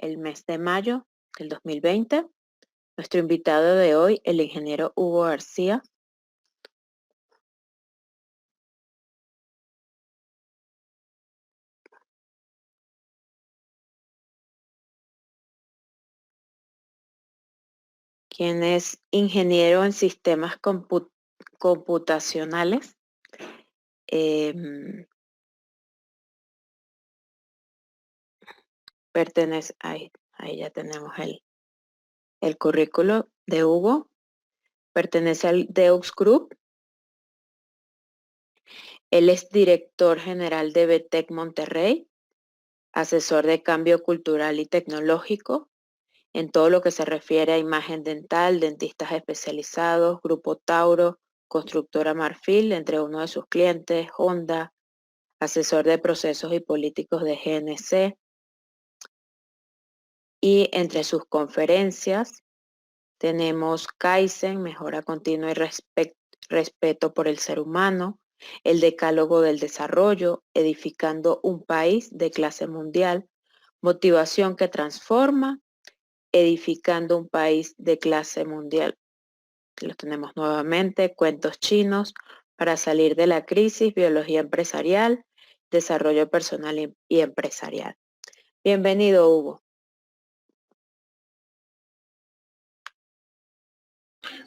el mes de mayo del 2020. Nuestro invitado de hoy, el ingeniero Hugo García. Quien es ingeniero en sistemas computacionales. Pertenece, ahí ya tenemos el currículo de Hugo. Pertenece al Deux Group. Él es director general de BTEC Monterrey, asesor de cambio cultural y tecnológico en todo lo que se refiere a imagen dental, dentistas especializados, Grupo Tauro, Constructora Marfil, entre uno de sus clientes, Honda, asesor de procesos y políticos de GNC. Y entre sus conferencias tenemos Kaizen, mejora continua y respeto por el ser humano, el decálogo del desarrollo, edificando un país de clase mundial, motivación que transforma, edificando un país de clase mundial. Los tenemos nuevamente, cuentos chinos para salir de la crisis, biología empresarial, desarrollo personal y empresarial. Bienvenido, Hugo.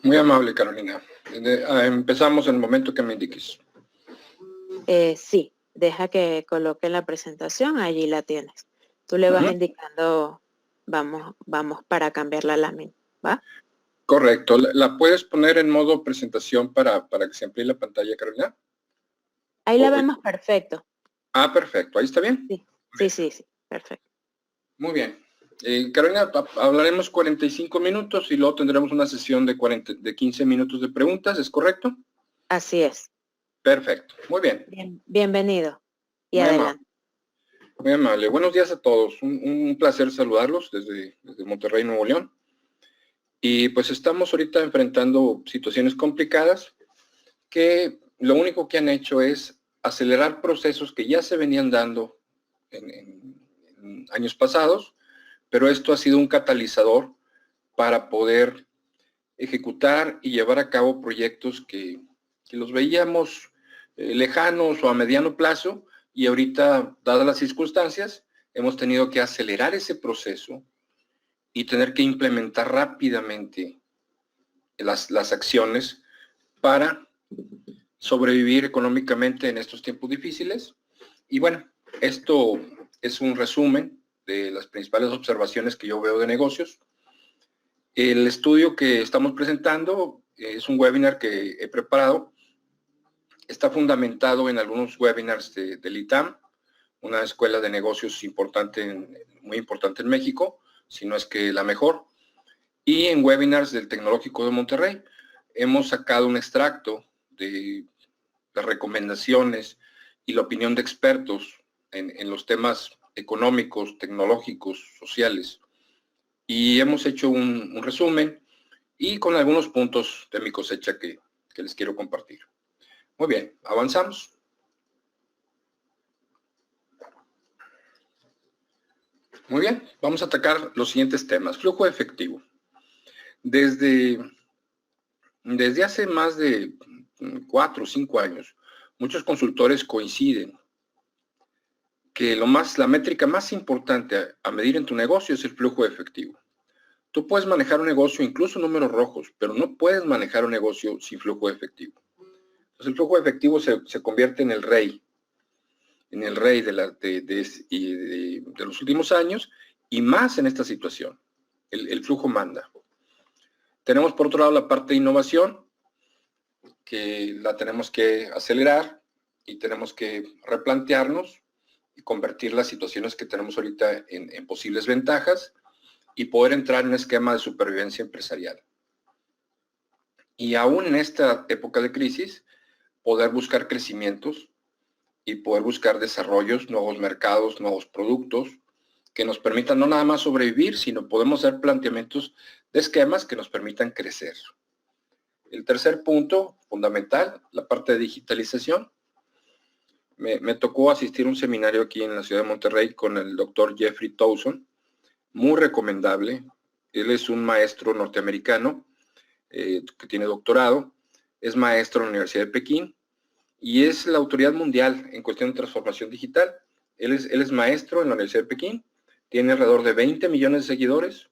Muy amable, Carolina. Empezamos en el momento que me indiques. Sí, deja que coloque la presentación, allí la tienes. Tú le vas indicando, vamos para cambiar la lámina, ¿va? Correcto. ¿La puedes poner en modo presentación para que se amplíe la pantalla, Carolina? Ahí la vemos perfecto. Ah, perfecto. ¿Ahí está bien? Sí, perfecto. Muy bien. Carolina, hablaremos 45 minutos y luego tendremos una sesión de 15 minutos de preguntas, ¿es correcto? Así es. Perfecto. Muy bien. Bienvenido. Y Muy adelante. Muy amable. Buenos días a todos. Un placer saludarlos desde Monterrey, Nuevo León. Y pues estamos ahorita enfrentando situaciones complicadas que lo único que han hecho es acelerar procesos que ya se venían dando en años pasados, pero esto ha sido un catalizador para poder ejecutar y llevar a cabo proyectos que los veíamos lejanos o a mediano plazo, y ahorita, dadas las circunstancias, hemos tenido que acelerar ese proceso y tener que implementar rápidamente las acciones para sobrevivir económicamente en estos tiempos difíciles. Y bueno, esto es un resumen de las principales observaciones que yo veo de negocios. El estudio que estamos presentando es un webinar que he preparado. Está fundamentado en algunos webinars del ITAM, una escuela de negocios muy importante en México, si no es que la mejor, y en webinars del Tecnológico de Monterrey. Hemos sacado un extracto de las recomendaciones y la opinión de expertos en los temas económicos, tecnológicos, sociales, y hemos hecho un resumen y con algunos puntos de mi cosecha que les quiero compartir. Muy bien, avanzamos. Muy bien, vamos a atacar los siguientes temas. Flujo efectivo. Desde hace más de 4 o 5 años, muchos consultores coinciden que la métrica más importante a medir en tu negocio es el flujo efectivo. Tú puedes manejar un negocio, incluso números rojos, pero no puedes manejar un negocio sin flujo efectivo. Entonces, el flujo efectivo se convierte en el rey de los últimos años, y más en esta situación. El flujo manda. Tenemos por otro lado la parte de innovación, que la tenemos que acelerar y tenemos que replantearnos y convertir las situaciones que tenemos ahorita en posibles ventajas y poder entrar en un esquema de supervivencia empresarial. Y aún en esta época de crisis, poder buscar crecimientos y poder buscar desarrollos, nuevos mercados, nuevos productos que nos permitan no nada más sobrevivir, sino podemos hacer planteamientos de esquemas que nos permitan crecer. El tercer punto fundamental, la parte de digitalización. Me tocó asistir a un seminario aquí en la ciudad de Monterrey con el doctor Jeffrey Towson, muy recomendable. Él es un maestro norteamericano que tiene doctorado, es maestro en la Universidad de Pekín y es la autoridad mundial en cuestión de transformación digital. Él es maestro en la Universidad de Pekín, tiene alrededor de 20 millones de seguidores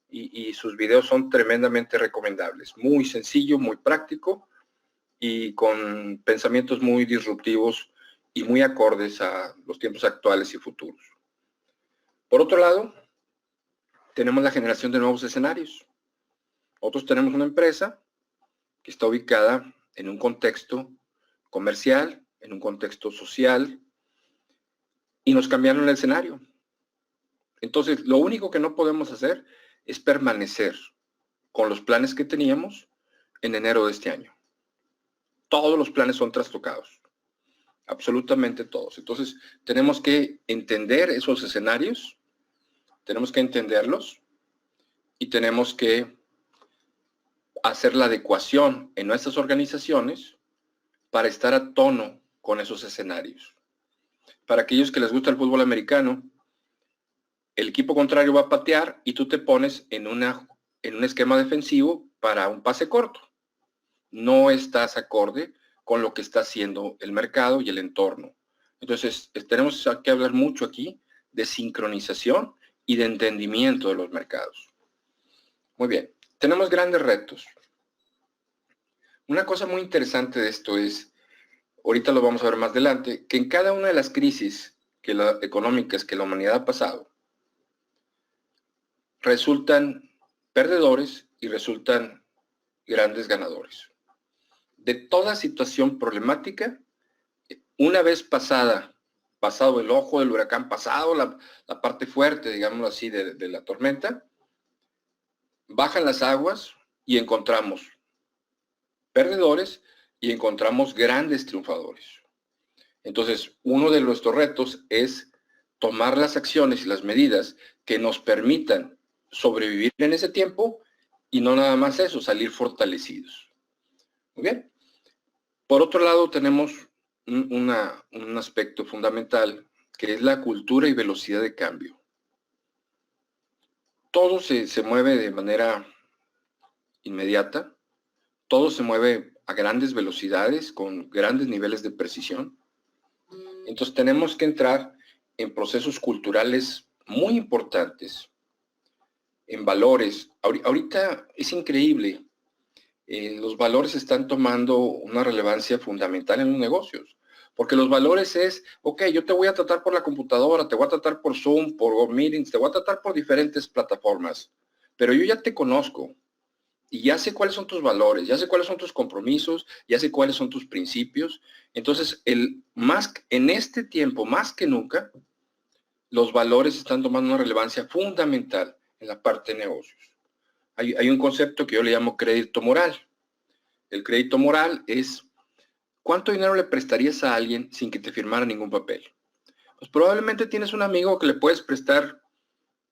y sus videos son tremendamente recomendables. Muy sencillo, muy práctico y con pensamientos muy disruptivos y muy acordes a los tiempos actuales y futuros. Por otro lado, tenemos la generación de nuevos escenarios. Nosotros tenemos una empresa que está ubicada en un contexto comercial, en un contexto social, y nos cambiaron el escenario. Entonces, lo único que no podemos hacer es permanecer con los planes que teníamos en enero de este año. Todos los planes son trastocados, absolutamente todos. Entonces, tenemos que entender esos escenarios, tenemos que entenderlos y tenemos que hacer la adecuación en nuestras organizaciones para estar a tono con esos escenarios. Para aquellos que les gusta el fútbol americano, el equipo contrario va a patear y tú te pones en un esquema defensivo para un pase corto. No estás acorde con lo que está haciendo el mercado y el entorno. Entonces, tenemos que hablar mucho aquí de sincronización y de entendimiento de los mercados. Muy bien, tenemos grandes retos. Una cosa muy interesante de esto es, ahorita lo vamos a ver más adelante, que en cada una de las crisis económicas que la humanidad ha pasado, resultan perdedores y resultan grandes ganadores. De toda situación problemática, una vez pasado el ojo del huracán, pasado la parte fuerte, digámoslo así, de la tormenta, bajan las aguas y encontramos perdedores y encontramos grandes triunfadores. Entonces, uno de nuestros retos es tomar las acciones y las medidas que nos permitan sobrevivir en ese tiempo y no nada más eso, salir fortalecidos. Muy bien. Por otro lado, tenemos un aspecto fundamental que es la cultura y velocidad de cambio. Todo se mueve de manera inmediata, todo se mueve a grandes velocidades, con grandes niveles de precisión. Entonces tenemos que entrar en procesos culturales muy importantes, en valores. Ahorita es increíble, los valores están tomando una relevancia fundamental en los negocios. Porque los valores es, ok, yo te voy a tratar por la computadora, te voy a tratar por Zoom, por Meetings, te voy a tratar por diferentes plataformas, pero yo ya te conozco y ya sé cuáles son tus valores, ya sé cuáles son tus compromisos, ya sé cuáles son tus principios. Entonces, en este tiempo, más que nunca, los valores están tomando una relevancia fundamental en la parte de negocios. Hay un concepto que yo le llamo crédito moral. El crédito moral es ¿cuánto dinero le prestarías a alguien sin que te firmara ningún papel? Pues probablemente tienes un amigo que le puedes prestar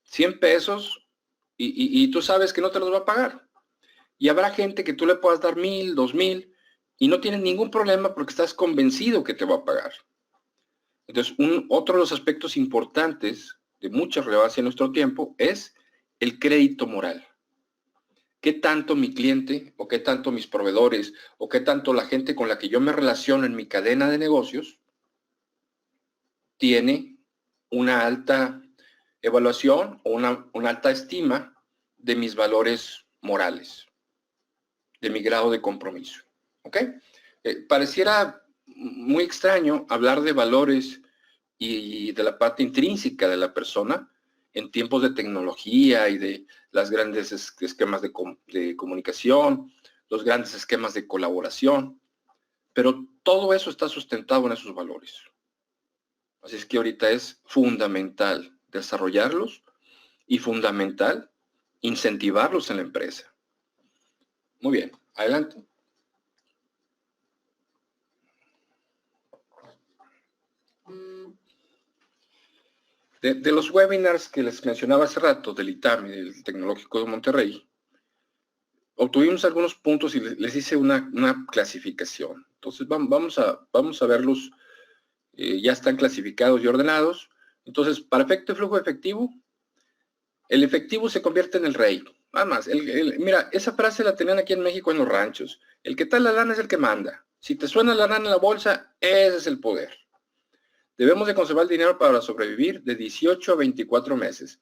100 pesos y tú sabes que no te los va a pagar. Y habrá gente que tú le puedas dar 1,000, 2,000 y no tienes ningún problema porque estás convencido que te va a pagar. Entonces, otro de los aspectos importantes de mucha relevancia en nuestro tiempo es el crédito moral. ¿Qué tanto mi cliente o qué tanto mis proveedores o qué tanto la gente con la que yo me relaciono en mi cadena de negocios tiene una alta evaluación o una alta estima de mis valores morales, de mi grado de compromiso? ¿Ok? Pareciera muy extraño hablar de valores y de la parte intrínseca de la persona en tiempos de tecnología y de los grandes esquemas de comunicación, los grandes esquemas de colaboración, pero todo eso está sustentado en esos valores. Así es que ahorita es fundamental desarrollarlos y fundamental incentivarlos en la empresa. Muy bien, adelante. De los webinars que les mencionaba hace rato, del ITAM y del Tecnológico de Monterrey, obtuvimos algunos puntos y les hice una clasificación. Entonces vamos a verlos, ya están clasificados y ordenados. Entonces, para efecto de flujo efectivo, El efectivo se convierte en el rey. Nada más. Mira, esa frase la tenían aquí en México en los ranchos. El que trae la lana es el que manda. Si te suena la lana en la bolsa, ese es el poder. Debemos de conservar el dinero para sobrevivir de 18 a 24 meses.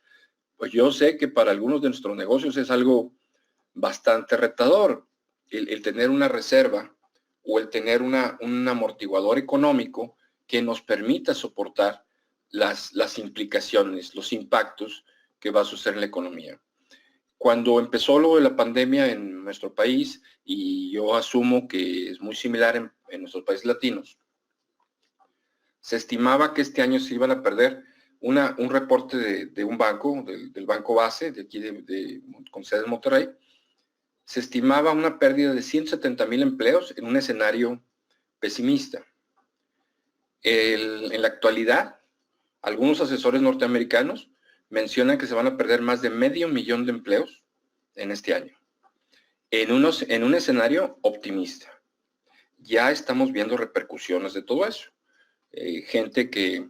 Pues yo sé que para algunos de nuestros negocios es algo bastante retador el tener una reserva o el tener un amortiguador económico que nos permita soportar las implicaciones, los impactos que va a suceder en la economía. Cuando empezó lo de la pandemia en nuestro país, y yo asumo que es muy similar en nuestros países latinos, se estimaba que este año se iban a perder un reporte de un banco, del banco base, de aquí con sede en Monterrey, se estimaba una pérdida de 170,000 empleos en un escenario pesimista. En la actualidad, algunos asesores norteamericanos mencionan que se van a perder más de 500,000 de empleos en este año, en un escenario optimista. Ya estamos viendo repercusiones de todo eso. Gente que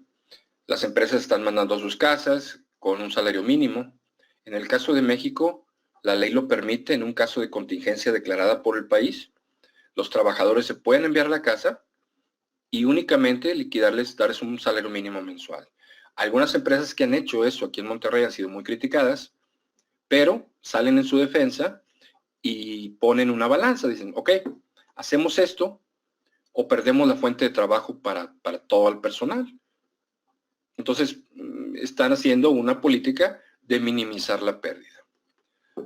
las empresas están mandando a sus casas con un salario mínimo. En el caso de México, la ley lo permite en un caso de contingencia declarada por el país. Los trabajadores se pueden enviar a la casa y únicamente darles un salario mínimo mensual. Algunas empresas que han hecho eso aquí en Monterrey han sido muy criticadas, pero salen en su defensa y ponen una balanza. Dicen, ok, hacemos esto o perdemos la fuente de trabajo para todo el personal. Entonces, están haciendo una política de minimizar la pérdida.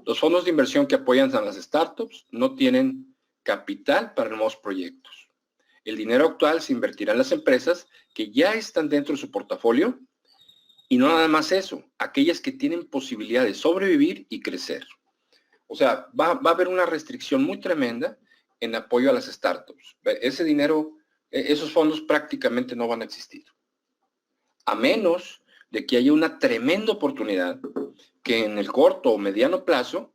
Los fondos de inversión que apoyan a las startups no tienen capital para nuevos proyectos. El dinero actual se invertirá en las empresas que ya están dentro de su portafolio y no nada más eso, aquellas que tienen posibilidad de sobrevivir y crecer. O sea, va a haber una restricción muy tremenda en apoyo a las startups. Ese dinero, esos fondos prácticamente no van a existir. A menos de que haya una tremenda oportunidad que en el corto o mediano plazo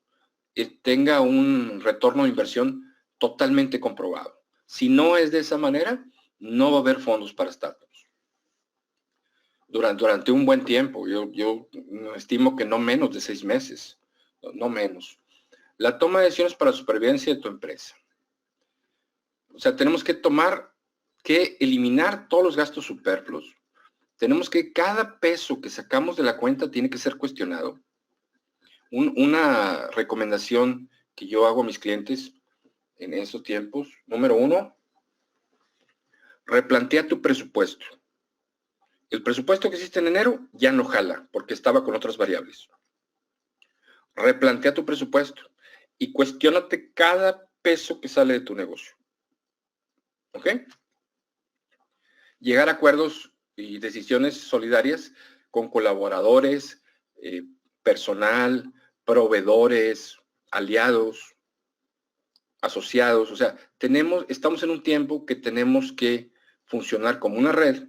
tenga un retorno de inversión totalmente comprobado. Si no es de esa manera, no va a haber fondos para startups. Durante un buen tiempo, yo estimo que no menos de 6 meses, no menos. La toma de decisiones para la supervivencia de tu empresa. O sea, tenemos que eliminar todos los gastos superfluos. Tenemos que cada peso que sacamos de la cuenta tiene que ser cuestionado. Una recomendación que yo hago a mis clientes en esos tiempos, número 1, replantea tu presupuesto. El presupuesto que hiciste en enero ya no jala porque estaba con otras variables. Replantea tu presupuesto y cuestiónate cada peso que sale de tu negocio. ¿Ok? Llegar a acuerdos y decisiones solidarias con colaboradores, personal, proveedores, aliados, asociados. O sea, estamos en un tiempo que tenemos que funcionar como una red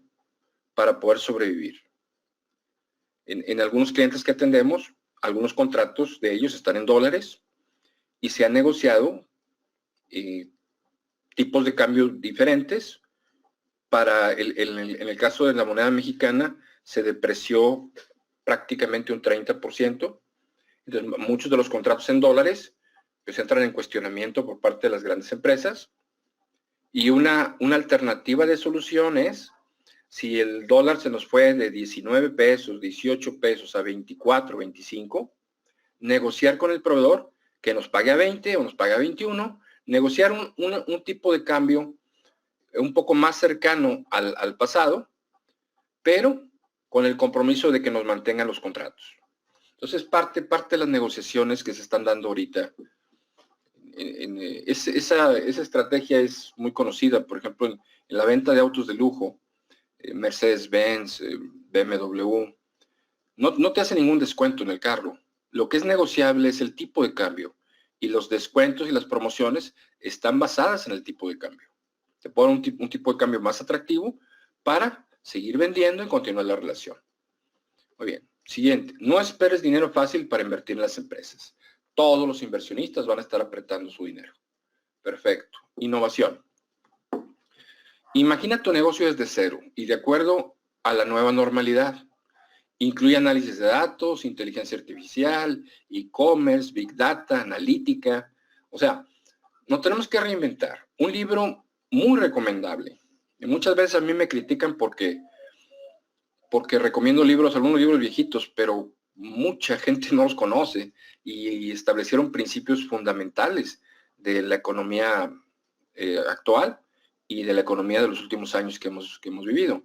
para poder sobrevivir. En algunos clientes que atendemos, algunos contratos de ellos están en dólares y se han negociado tipos de cambio diferentes. En el caso de la moneda mexicana, se depreció prácticamente un 30%. Entonces, muchos de los contratos en dólares pues entran en cuestionamiento por parte de las grandes empresas. Y una alternativa de solución es, si el dólar se nos fue de 19 pesos, 18 pesos a 24, 25, negociar con el proveedor que nos pague a 20 o nos pague a 21, negociar un tipo de cambio un poco más cercano al pasado, pero con el compromiso de que nos mantengan los contratos. Entonces, parte de las negociaciones que se están dando ahorita, esa estrategia es muy conocida, por ejemplo, en la venta de autos de lujo, Mercedes-Benz, BMW, no te hace ningún descuento en el carro. Lo que es negociable es el tipo de cambio, y los descuentos y las promociones están basadas en el tipo de cambio. Te ponen un tipo de cambio más atractivo para seguir vendiendo y continuar la relación. Muy bien. Siguiente. No esperes dinero fácil para invertir en las empresas. Todos los inversionistas van a estar apretando su dinero. Perfecto. Innovación. Imagina tu negocio desde cero y de acuerdo a la nueva normalidad. Incluye análisis de datos, inteligencia artificial, e-commerce, big data, analítica. O sea, nos tenemos que reinventar. Un libro muy recomendable. Y muchas veces a mí me critican porque recomiendo libros, algunos libros viejitos, pero mucha gente no los conoce y establecieron principios fundamentales de la economía actual y de la economía de los últimos años que hemos vivido.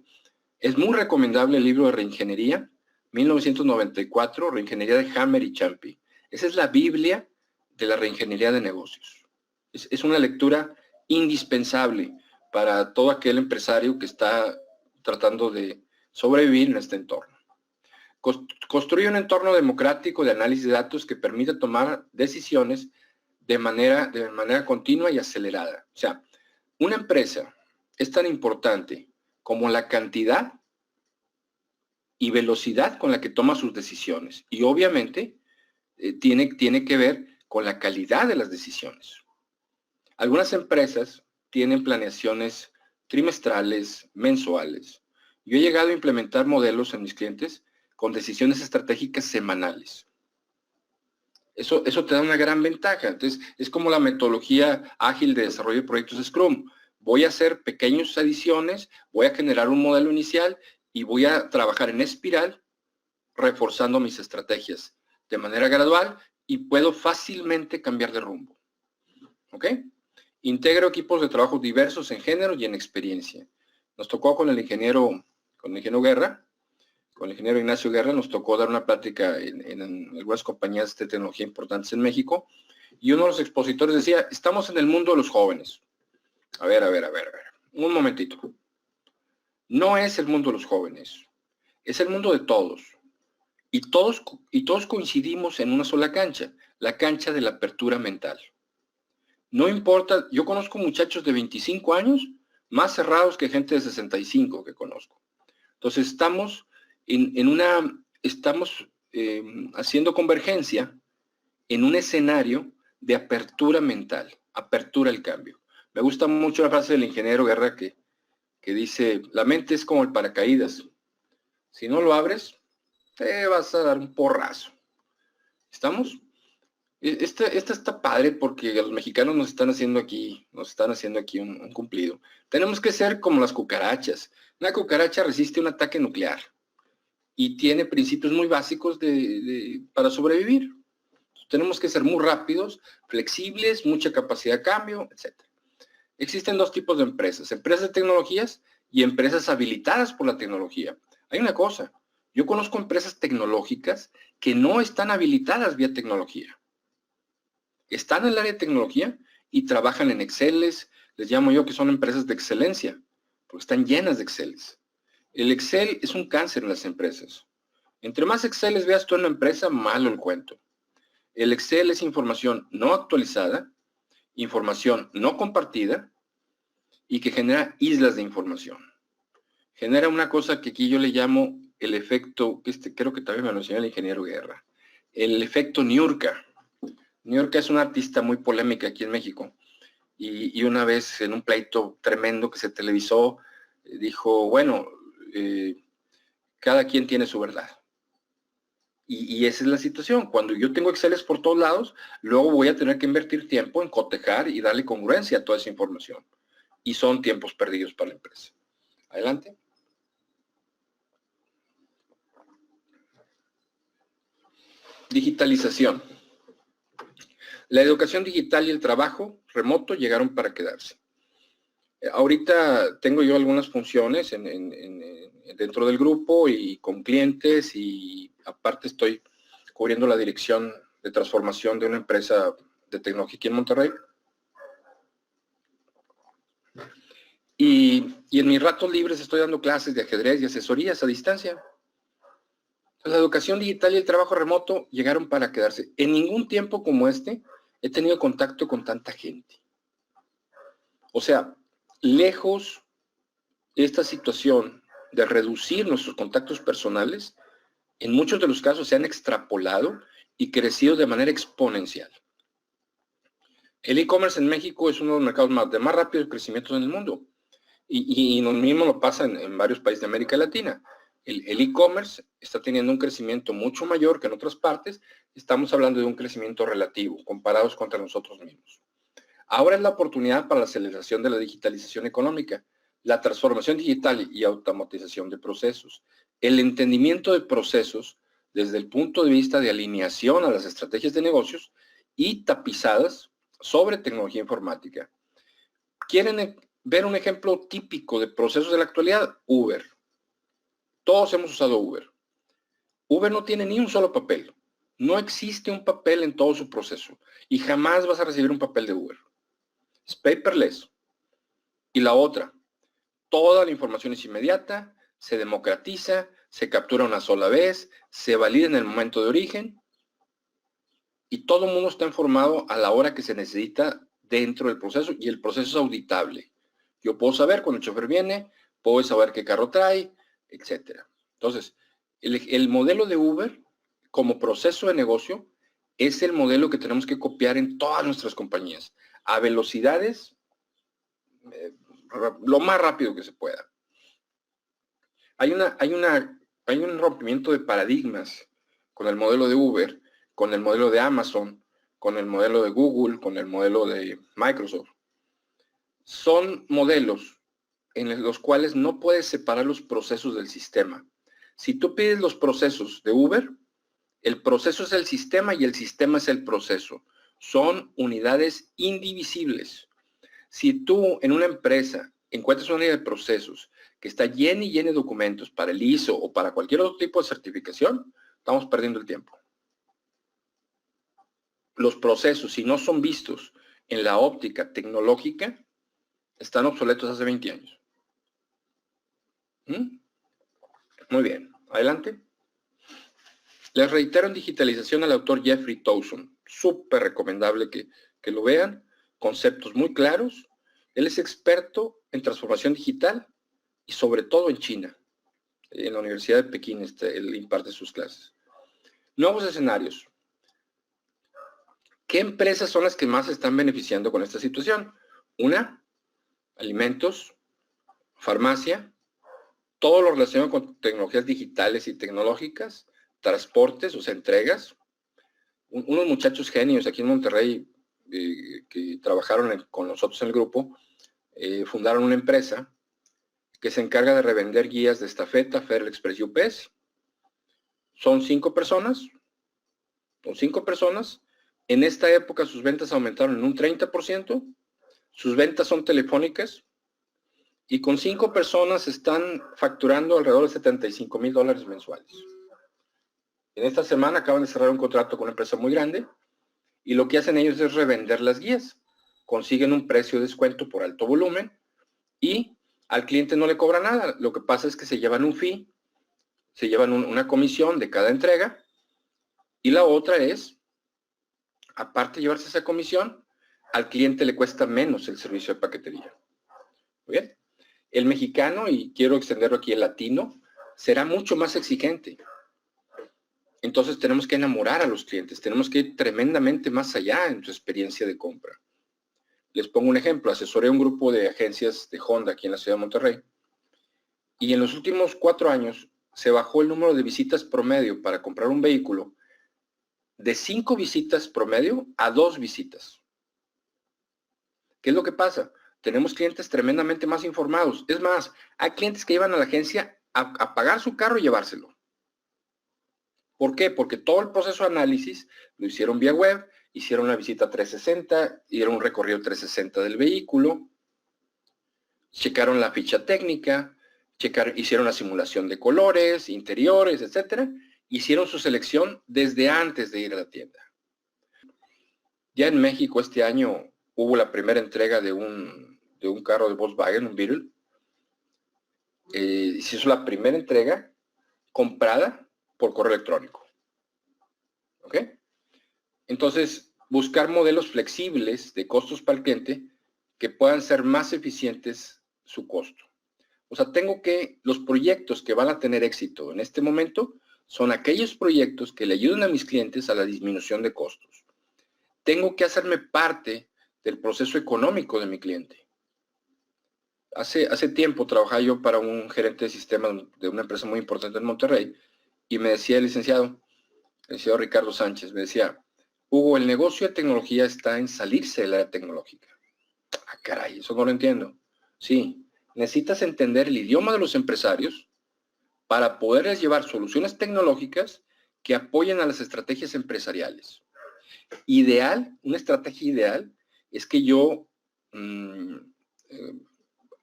Es muy recomendable el libro de Reingeniería, 1994, Reingeniería de Hammer y Champy. Esa es la Biblia de la reingeniería de negocios. Es una lectura indispensable para todo aquel empresario que está tratando de sobrevivir en este entorno. Construye un entorno democrático de análisis de datos que permite tomar decisiones de manera continua y acelerada. O sea, una empresa es tan importante como la cantidad y velocidad con la que toma sus decisiones. Y obviamente tiene que ver con la calidad de las decisiones. Algunas empresas tienen planeaciones trimestrales, mensuales. Yo he llegado a implementar modelos en mis clientes con decisiones estratégicas semanales. Eso te da una gran ventaja. Entonces, es como la metodología ágil de desarrollo de proyectos Scrum. Voy a hacer pequeñas adiciones, voy a generar un modelo inicial y voy a trabajar en espiral, reforzando mis estrategias de manera gradual y puedo fácilmente cambiar de rumbo. ¿Ok? Integro equipos de trabajo diversos en género y en experiencia. Nos tocó con el ingeniero Guerra, con el ingeniero Ignacio Guerra, nos tocó dar una plática en algunas compañías de tecnología importantes en México, y uno de los expositores decía, estamos en el mundo de los jóvenes. A ver, un momentito. No es el mundo de los jóvenes, es el mundo de todos. Y todos coincidimos en una sola cancha, la cancha de la apertura mental. No importa, yo conozco muchachos de 25 años más cerrados que gente de 65 que conozco. Entonces estamos haciendo convergencia en un escenario de apertura mental, apertura al cambio. Me gusta mucho la frase del ingeniero Guerra que dice, la mente es como el paracaídas. Si no lo abres, te vas a dar un porrazo. ¿Estamos? Esta está padre porque los mexicanos nos están haciendo aquí un cumplido. Tenemos que ser como las cucarachas. Una cucaracha resiste un ataque nuclear y tiene principios muy básicos para sobrevivir. Tenemos que ser muy rápidos, flexibles, mucha capacidad de cambio, etc. Existen dos tipos de empresas de tecnologías y empresas habilitadas por la tecnología. Hay una cosa, yo conozco empresas tecnológicas que no están habilitadas vía tecnología. Están en el área de tecnología y trabajan en Excel, les llamo yo que son empresas de excelencia, porque están llenas de Excel. El Excel es un cáncer en las empresas. Entre más Excel veas tú en la empresa, malo el cuento. El Excel es información no actualizada, información no compartida y que genera islas de información. Genera una cosa que aquí yo le llamo el efecto, creo que también me lo enseñó el ingeniero Guerra, el efecto Niurka. Niurka es una artista muy polémica aquí en México y una vez en un pleito tremendo que se televisó, dijo, bueno, cada quien tiene su verdad. Y esa es la situación. Cuando yo tengo Exceles por todos lados, luego voy a tener que invertir tiempo en cotejar y darle congruencia a toda esa información. Y son tiempos perdidos para la empresa. Adelante. Digitalización. La educación digital y el trabajo remoto llegaron para quedarse. Ahorita tengo yo algunas funciones dentro del grupo y con clientes y aparte estoy cubriendo la dirección de transformación de una empresa de tecnología aquí en Monterrey. Y en mis ratos libres estoy dando clases de ajedrez y asesorías a distancia. La educación digital y el trabajo remoto llegaron para quedarse. En ningún tiempo como este he tenido contacto con tanta gente. O sea, lejos de esta situación de reducir nuestros contactos personales, en muchos de los casos se han extrapolado y crecido de manera exponencial. El e-commerce en México es uno de los mercados de más rápido crecimiento en el mundo. Y lo mismo lo pasa en varios países de América Latina. El e-commerce está teniendo un crecimiento mucho mayor que en otras partes. Estamos hablando de un crecimiento relativo, comparados contra nosotros mismos. Ahora es la oportunidad para la aceleración de la digitalización económica, la transformación digital y automatización de procesos, el entendimiento de procesos desde el punto de vista de alineación a las estrategias de negocios y tapizadas sobre tecnología informática. ¿Quieren ver un ejemplo típico de procesos de la actualidad? Uber. Todos hemos usado Uber. Uber no tiene ni un solo papel. No existe un papel en todo su proceso y jamás vas a recibir un papel de Uber. Es paperless. Y la otra, toda la información es inmediata, se democratiza, se captura una sola vez, se valida en el momento de origen y todo el mundo está informado a la hora que se necesita dentro del proceso y el proceso es auditable. Yo puedo saber cuando el chofer viene, puedo saber qué carro trae, etc. Entonces, el modelo de Uber como proceso de negocio es el modelo que tenemos que copiar en todas nuestras compañías a velocidades lo más rápido que se pueda. Hay un rompimiento de paradigmas con el modelo de Uber, con el modelo de Amazon, con el modelo de Google, con el modelo de Microsoft. Son modelos en los cuales no puedes separar los procesos del sistema. Si tú pides los procesos de Uber, el proceso es el sistema y el sistema es el proceso. Son unidades indivisibles. Si tú en una empresa encuentras una unidad de procesos que está llena y llena de documentos para el ISO o para cualquier otro tipo de certificación, estamos perdiendo el tiempo. Los procesos, si no son vistos en la óptica tecnológica, están obsoletos hace 20 años. Muy bien, adelante. Les reitero en digitalización al autor Jeffrey Towson. Súper recomendable que lo vean. Conceptos muy claros. Él es experto en transformación digital y sobre todo en China. En la Universidad de Pekín él imparte sus clases. Nuevos escenarios. ¿Qué empresas son las que más se están beneficiando con esta situación? Una, alimentos, farmacia, todo lo relacionado con tecnologías digitales y tecnológicas, transportes, o sea, entregas. Unos muchachos genios aquí en Monterrey que trabajaron con nosotros en el grupo, fundaron una empresa que se encarga de revender guías de estafeta, Federal Express y UPS. Son 5 personas. En esta época sus ventas aumentaron en un 30%. Sus ventas son telefónicas. Y con 5 personas están facturando alrededor de $75,000 mensuales. En esta semana acaban de cerrar un contrato con una empresa muy grande. Y lo que hacen ellos es revender las guías. Consiguen un precio de descuento por alto volumen. Y al cliente no le cobra nada. Lo que pasa es que se llevan un fee. Se llevan una comisión de cada entrega. Y la otra es, aparte de llevarse esa comisión, al cliente le cuesta menos el servicio de paquetería. Muy bien. El mexicano, y quiero extenderlo aquí, el latino, será mucho más exigente. Entonces tenemos que enamorar a los clientes. Tenemos que ir tremendamente más allá en su experiencia de compra. Les pongo un ejemplo. Asesoré a un grupo de agencias de Honda aquí en la ciudad de Monterrey. Y en los últimos 4 años se bajó el número de visitas promedio para comprar un vehículo de 5 visitas promedio a 2 visitas. ¿Qué es lo que pasa? Tenemos clientes tremendamente más informados. Es más, hay clientes que iban a la agencia a pagar su carro y llevárselo. ¿Por qué? Porque todo el proceso de análisis lo hicieron vía web, hicieron una visita 360, hicieron un recorrido 360 del vehículo, checaron la ficha técnica, hicieron la simulación de colores, interiores, etcétera. Hicieron su selección desde antes de ir a la tienda. Ya en México este año hubo la primera entrega de un carro de Volkswagen, un Beetle. Se hizo la primera entrega comprada por correo electrónico. ¿Ok? Entonces, buscar modelos flexibles de costos para el cliente que puedan ser más eficientes su costo. O sea, los proyectos que van a tener éxito en este momento son aquellos proyectos que le ayuden a mis clientes a la disminución de costos. Tengo que hacerme parte del proceso económico de mi cliente. Hace tiempo trabajaba yo para un gerente de sistemas de una empresa muy importante en Monterrey y me decía el licenciado Ricardo Sánchez, me decía, Hugo, el negocio de tecnología está en salirse del área tecnológica. Ah, caray, eso no lo entiendo. Sí, necesitas entender el idioma de los empresarios para poderles llevar soluciones tecnológicas que apoyen a las estrategias empresariales. Una estrategia ideal es que yo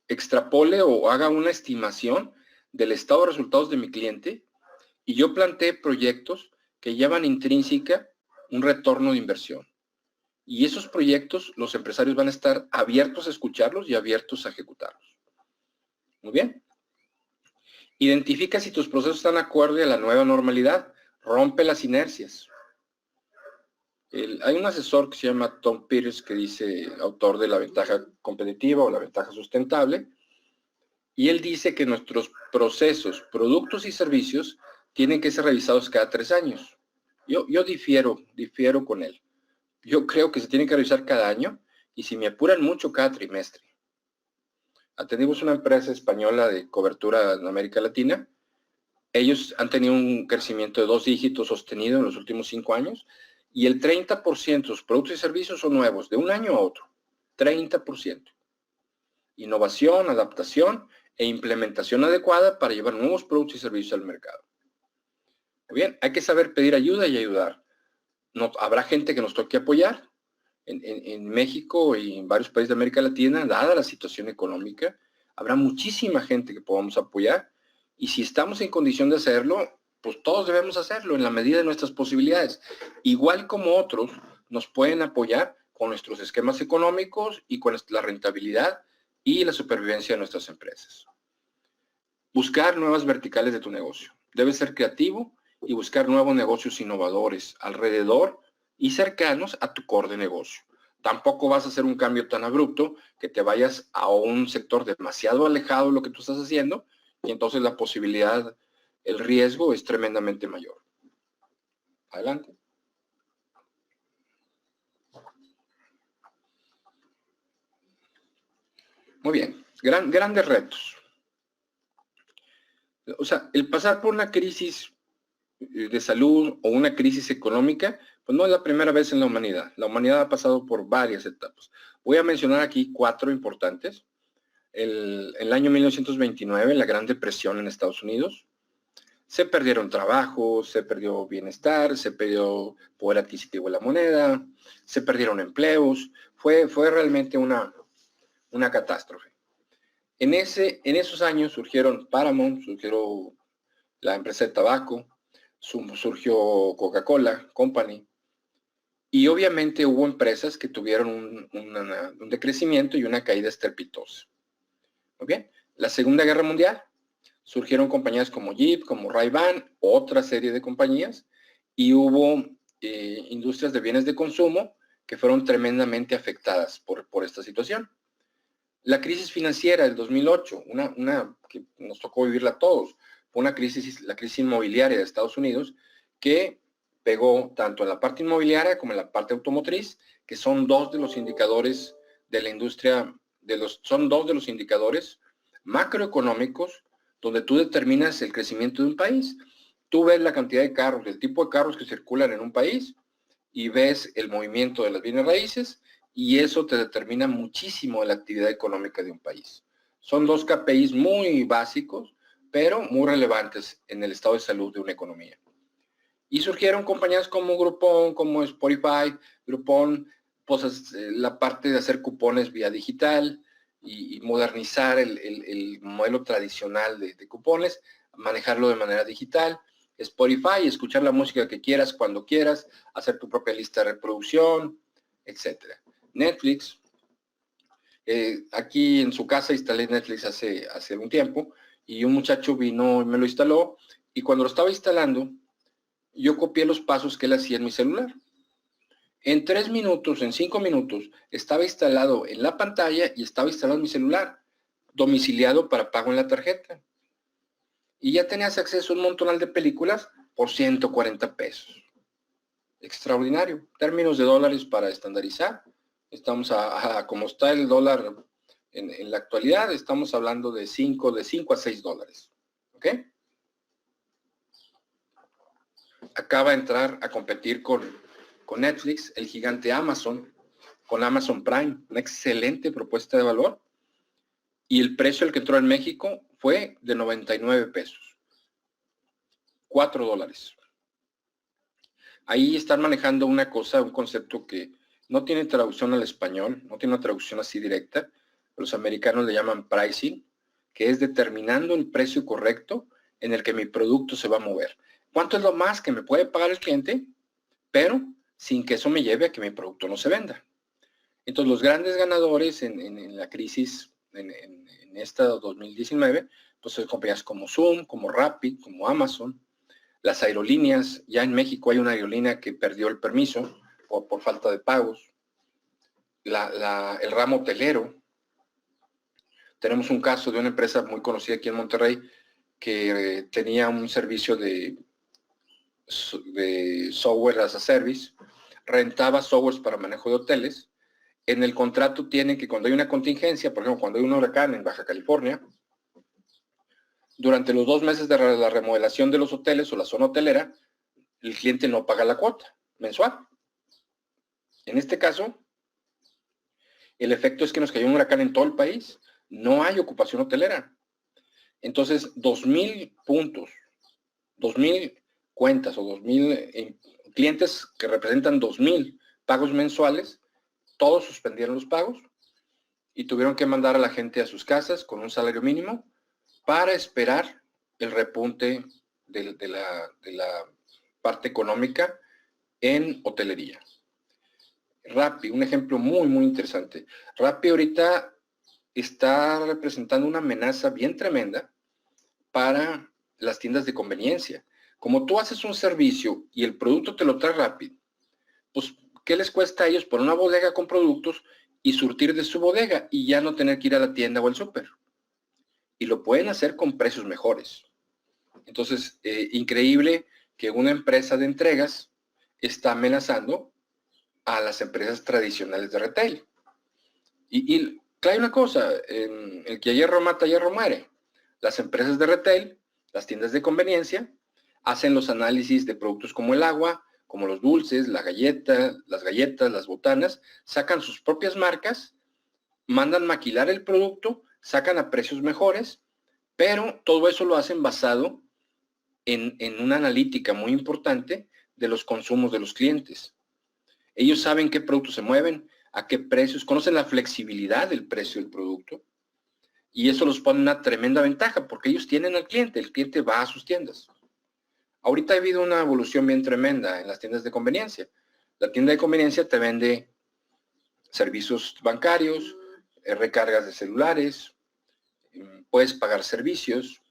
extrapole o haga una estimación del estado de resultados de mi cliente y yo planteé proyectos que llevan intrínseca un retorno de inversión. Y esos proyectos, los empresarios van a estar abiertos a escucharlos y abiertos a ejecutarlos. Muy bien. Identifica si tus procesos están acorde a la nueva normalidad. Rompe las inercias. Hay un asesor que se llama Tom Peters, que dice, autor de La Ventaja Competitiva o La Ventaja Sustentable, y él dice que nuestros procesos, productos y servicios tienen que ser revisados cada 3 años. Yo difiero con él. Yo creo que se tienen que revisar cada año y si me apuran mucho, cada trimestre. Atendimos una empresa española de cobertura en América Latina. Ellos han tenido un crecimiento de 2 dígitos sostenido en los últimos 5 años y el 30% de sus productos y servicios son nuevos, de un año a otro. 30%. Innovación, adaptación e implementación adecuada para llevar nuevos productos y servicios al mercado. Muy bien, hay que saber pedir ayuda y ayudar. No, habrá gente que nos toque apoyar. En México y en varios países de América Latina, dada la situación económica, habrá muchísima gente que podamos apoyar y si estamos en condición de hacerlo, pues todos debemos hacerlo en la medida de nuestras posibilidades. Igual como otros nos pueden apoyar con nuestros esquemas económicos y con la rentabilidad y la supervivencia de nuestras empresas. Buscar nuevas verticales de tu negocio. Debes ser creativo y buscar nuevos negocios innovadores alrededor y cercanos a tu core de negocio. Tampoco vas a hacer un cambio tan abrupto que te vayas a un sector demasiado alejado de lo que tú estás haciendo y entonces la posibilidad, el riesgo es tremendamente mayor. Adelante. Muy bien, grandes retos. O sea, el pasar por una crisis de salud o una crisis económica, pues no es la primera vez en la humanidad. La humanidad ha pasado por varias etapas. Voy a mencionar aquí 4 importantes. El año 1929, la Gran Depresión en Estados Unidos. Se perdieron trabajos, se perdió bienestar, se perdió poder adquisitivo de la moneda, se perdieron empleos. Fue realmente una catástrofe. En esos años surgieron Paramount, surgió la empresa de tabaco, surgió Coca-Cola Company, y obviamente hubo empresas que tuvieron un decrecimiento y una caída estrepitosa. Muy bien, la Segunda Guerra Mundial, surgieron compañías como Jeep, como Ray-Ban, otra serie de compañías, y hubo industrias de bienes de consumo que fueron tremendamente afectadas por esta situación. La crisis financiera del 2008, una que nos tocó vivirla a todos, fue la crisis inmobiliaria de Estados Unidos, que pegó tanto en la parte inmobiliaria como en la parte automotriz, que son 2 de los indicadores de la industria, son 2 de los indicadores macroeconómicos donde tú determinas el crecimiento de un país. Tú ves la cantidad de carros, el tipo de carros que circulan en un país y ves el movimiento de las bienes raíces y eso te determina muchísimo la actividad económica de un país. Son 2 KPIs muy básicos, pero muy relevantes en el estado de salud de una economía. Y surgieron compañías como Groupon, como Spotify. Groupon, pues la parte de hacer cupones vía digital y modernizar el modelo tradicional de cupones, manejarlo de manera digital. Spotify, escuchar la música que quieras, cuando quieras, hacer tu propia lista de reproducción, etc. Netflix, aquí en su casa instalé Netflix hace un tiempo y un muchacho vino y me lo instaló y cuando lo estaba instalando, yo copié los pasos que él hacía en mi celular. En 3 minutos, en 5 minutos, estaba instalado en la pantalla y estaba instalado en mi celular, domiciliado para pago en la tarjeta. Y ya tenías acceso a un montonal de películas por 140 pesos. Extraordinario. Términos de dólares para estandarizar. Estamos como está el dólar En la actualidad estamos hablando de 5 a 6 dólares. ¿Ok? Acaba de entrar a competir con Netflix, el gigante Amazon, con Amazon Prime, una excelente propuesta de valor. Y el precio al que entró en México fue de 99 pesos. 4 dólares. Ahí están manejando una cosa, un concepto que no tiene traducción al español, no tiene una traducción así directa. Los americanos le llaman pricing, que es determinando el precio correcto en el que mi producto se va a mover. ¿Cuánto es lo más que me puede pagar el cliente? Pero sin que eso me lleve a que mi producto no se venda. Entonces, los grandes ganadores en la crisis, en esta 2019, pues son compañías como Zoom, como Rappi, como Amazon. Las aerolíneas, ya en México hay una aerolínea que perdió el permiso por falta de pagos. El ramo hotelero. Tenemos un caso de una empresa muy conocida aquí en Monterrey que tenía un servicio de software as a service, rentaba softwares para manejo de hoteles. En el contrato tiene que cuando hay una contingencia, por ejemplo, cuando hay un huracán en Baja California, durante los 2 meses de la remodelación de los hoteles o la zona hotelera, el cliente no paga la cuota mensual. En este caso, el efecto es que nos cayó un huracán en todo el país. No hay ocupación hotelera. Entonces, 2,000 puntos, 2,000 cuentas o 2,000 clientes que representan 2,000 pagos mensuales, todos suspendieron los pagos y tuvieron que mandar a la gente a sus casas con un salario mínimo para esperar el repunte de la parte económica en hotelería. Rappi, un ejemplo muy, muy interesante. Rappi ahorita está representando una amenaza bien tremenda para las tiendas de conveniencia. Como tú haces un servicio y el producto te lo trae rápido, pues, ¿qué les cuesta a ellos poner una bodega con productos y surtir de su bodega y ya no tener que ir a la tienda o al súper? Y lo pueden hacer con precios mejores. Entonces, increíble que una empresa de entregas está amenazando a las empresas tradicionales de retail. Y claro, una cosa, el que a hierro mata, a hierro muere. Las empresas de retail, las tiendas de conveniencia, hacen los análisis de productos como el agua, como los dulces, las galletas, las botanas, sacan sus propias marcas, mandan maquilar el producto, sacan a precios mejores, pero todo eso lo hacen basado en una analítica muy importante de los consumos de los clientes. Ellos saben qué productos se mueven, a qué precios, conocen la flexibilidad del precio del producto y eso los pone en una tremenda ventaja porque ellos tienen al cliente, el cliente va a sus tiendas. Ahorita ha habido una evolución bien tremenda en las tiendas de conveniencia. La tienda de conveniencia te vende servicios bancarios, recargas de celulares, puedes pagar servicios.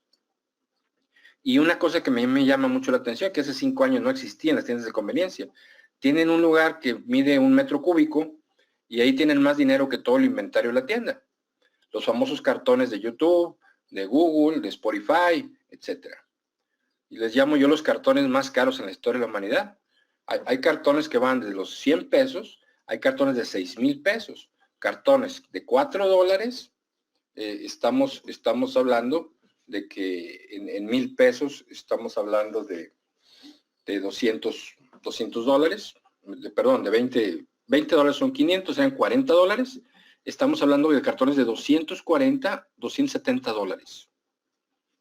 Y una cosa que me llama mucho la atención, que hace 5 años no existía en las tiendas de conveniencia. Tienen un lugar que mide 1 metro cúbico y ahí tienen más dinero que todo el inventario de la tienda. Los famosos cartones de YouTube, de Google, de Spotify, etc. Y les llamo yo los cartones más caros en la historia de la humanidad. Hay cartones que van de los 100 pesos, hay cartones de 6,000 pesos, cartones de 4 dólares. Estamos hablando de que en 1,000 pesos estamos hablando de 200 dólares, perdón, de 20 dólares son 500, sean 40 dólares. Estamos hablando de cartones de 240, 270 dólares.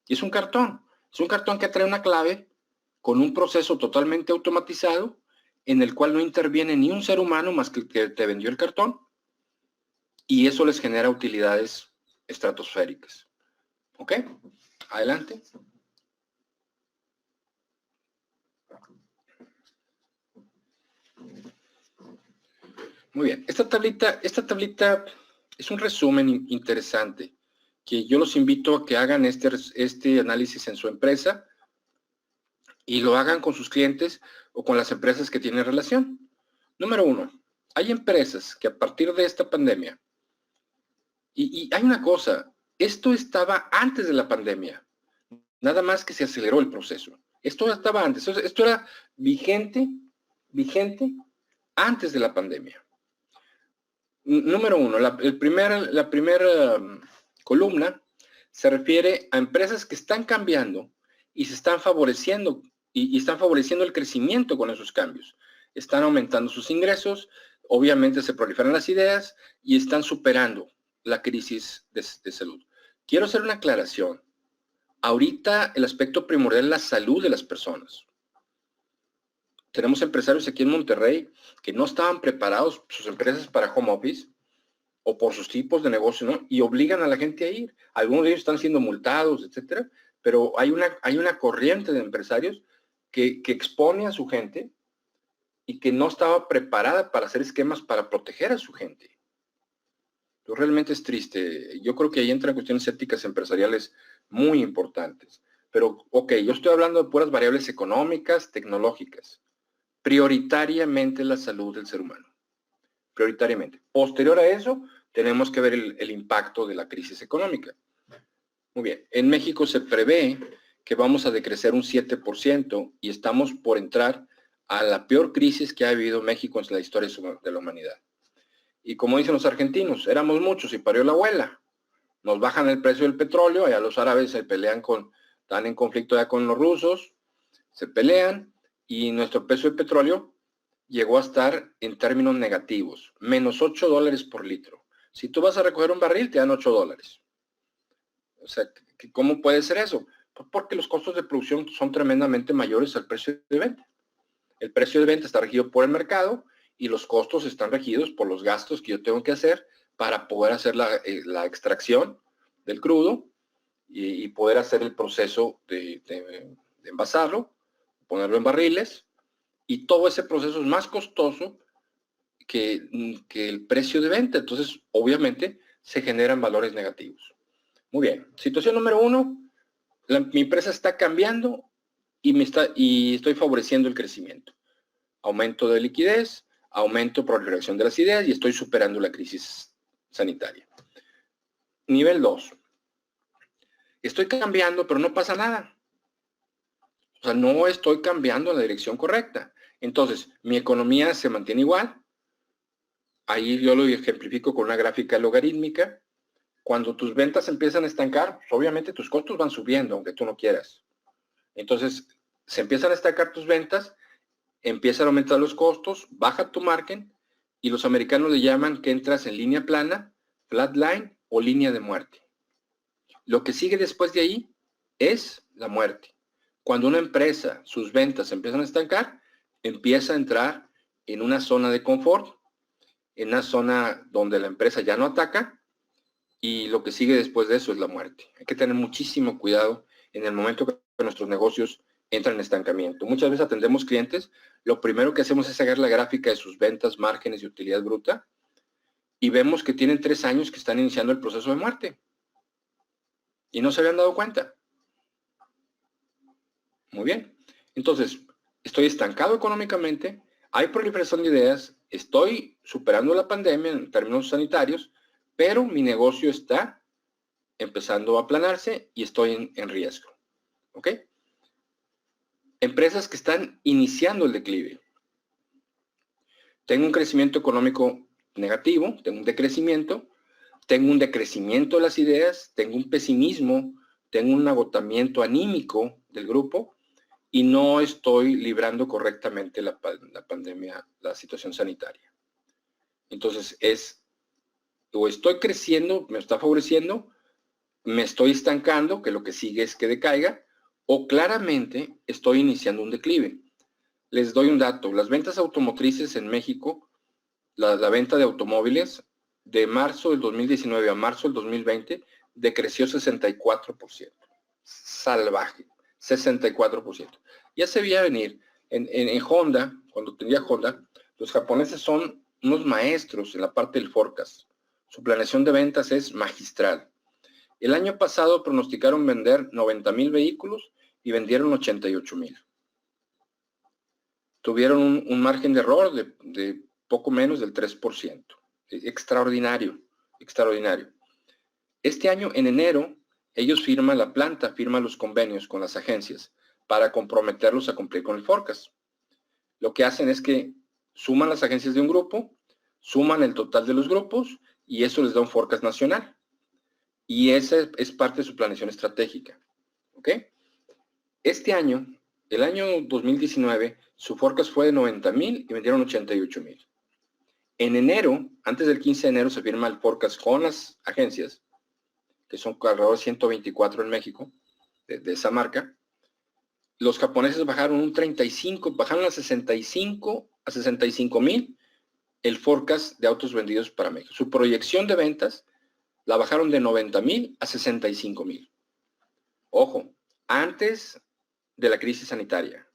Y es un cartón que trae una clave con un proceso totalmente automatizado en el cual no interviene ni un ser humano más que el que te vendió el cartón y eso les genera utilidades estratosféricas. ¿Ok? Adelante. Muy bien. Esta tablita es un resumen interesante que yo los invito a que hagan este análisis en su empresa y lo hagan con sus clientes o con las empresas que tienen relación. Número 1, hay empresas que a partir de esta pandemia, y hay una cosa, esto estaba antes de la pandemia, nada más que se aceleró el proceso. Esto estaba antes, esto era vigente antes de la pandemia. Número uno, la primera columna se refiere a empresas que están cambiando y se están favoreciendo y están favoreciendo el crecimiento con esos cambios. Están aumentando sus ingresos, obviamente se proliferan las ideas y están superando la crisis de salud. Quiero hacer una aclaración. Ahorita el aspecto primordial es la salud de las personas. Tenemos empresarios aquí en Monterrey que no estaban preparados sus empresas para home office o por sus tipos de negocio, ¿no? Y obligan a la gente a ir. Algunos de ellos están siendo multados, etcétera, pero hay una corriente de empresarios que expone a su gente y que no estaba preparada para hacer esquemas para proteger a su gente. Realmente es triste. Yo creo que ahí entran cuestiones éticas empresariales muy importantes. Pero, ok, yo estoy hablando de puras variables económicas, tecnológicas. Prioritariamente la salud del ser humano. Prioritariamente. Posterior a eso, tenemos que ver el impacto de la crisis económica. Muy bien. En México se prevé que vamos a decrecer un 7% y estamos por entrar a la peor crisis que ha vivido México en la historia de la humanidad. Y como dicen los argentinos, éramos muchos y parió la abuela. Nos bajan el precio del petróleo, allá los árabes se pelean están en conflicto ya con los rusos, se pelean y nuestro precio del petróleo llegó a estar en términos negativos, menos $8 por litro. Si tú vas a recoger un barril, te dan $8. O sea, ¿cómo puede ser eso? Pues porque los costos de producción son tremendamente mayores al precio de venta. El precio de venta está regido por el mercado y los costos están regidos por los gastos que yo tengo que hacer para poder hacer la extracción del crudo y poder hacer el proceso de envasarlo, ponerlo en barriles, y todo ese proceso es más costoso que el precio de venta. Entonces, obviamente, se generan valores negativos. Muy bien. Situación número uno, mi empresa está cambiando y estoy favoreciendo el crecimiento. Aumento de liquidez, aumento proliferación de las ideas y estoy superando la crisis sanitaria. Nivel 2. Estoy cambiando, pero no pasa nada. O sea, no estoy cambiando en la dirección correcta. Entonces, mi economía se mantiene igual. Ahí yo lo ejemplifico con una gráfica logarítmica. Cuando tus ventas empiezan a estancar, pues obviamente tus costos van subiendo, aunque tú no quieras. Entonces, se empiezan a estancar tus ventas, empiezan a aumentar los costos, baja tu margen y los americanos le llaman que entras en línea plana, flat line o línea de muerte. Lo que sigue después de ahí es la muerte. Cuando una empresa, sus ventas empiezan a estancar, empieza a entrar en una zona de confort, en una zona donde la empresa ya no ataca y lo que sigue después de eso es la muerte. Hay que tener muchísimo cuidado en el momento que nuestros negocios entran en estancamiento. Muchas veces atendemos clientes, lo primero que hacemos es sacar la gráfica de sus ventas, márgenes y utilidad bruta y vemos que tienen 3 años que están iniciando el proceso de muerte y no se habían dado cuenta. Muy bien. Entonces, estoy estancado económicamente, hay proliferación de ideas, estoy superando la pandemia en términos sanitarios, pero mi negocio está empezando a aplanarse y estoy en riesgo. ¿Ok? Empresas que están iniciando el declive. Tengo un crecimiento económico negativo, tengo un decrecimiento de las ideas, tengo un pesimismo, tengo un agotamiento anímico del grupo y no estoy librando correctamente la pandemia, la situación sanitaria. Entonces o estoy creciendo, me está favoreciendo, me estoy estancando, que lo que sigue es que decaiga, o claramente estoy iniciando un declive. Les doy un dato, las ventas automotrices en México, la venta de automóviles, de marzo del 2019 a marzo del 2020, decreció 64%. Salvaje, 64%. Ya se veía venir. En Honda, cuando tenía Honda, los japoneses son unos maestros en la parte del forecast. Su planeación de ventas es magistral. El año pasado pronosticaron vender 90,000 vehículos y vendieron 88,000. Tuvieron un margen de error de poco menos del 3%. Extraordinario, extraordinario. Este año, en enero, ellos firman los convenios con las agencias para comprometerlos a cumplir con el forecast. Lo que hacen es que suman las agencias de un grupo, suman el total de los grupos y eso les da un forecast nacional. Y esa es parte de su planeación estratégica. ¿Ok? Este año, el año 2019, su forecast fue de 90,000 y vendieron 88,000. En enero, antes del 15 de enero, se firma el forecast con las agencias, que son alrededor de 124 en México, de esa marca. Los japoneses bajaron un 35, bajaron a 65,000 el forecast de autos vendidos para México. Su proyección de ventas la bajaron de 90,000 a 65,000. Ojo, antes de la crisis sanitaria.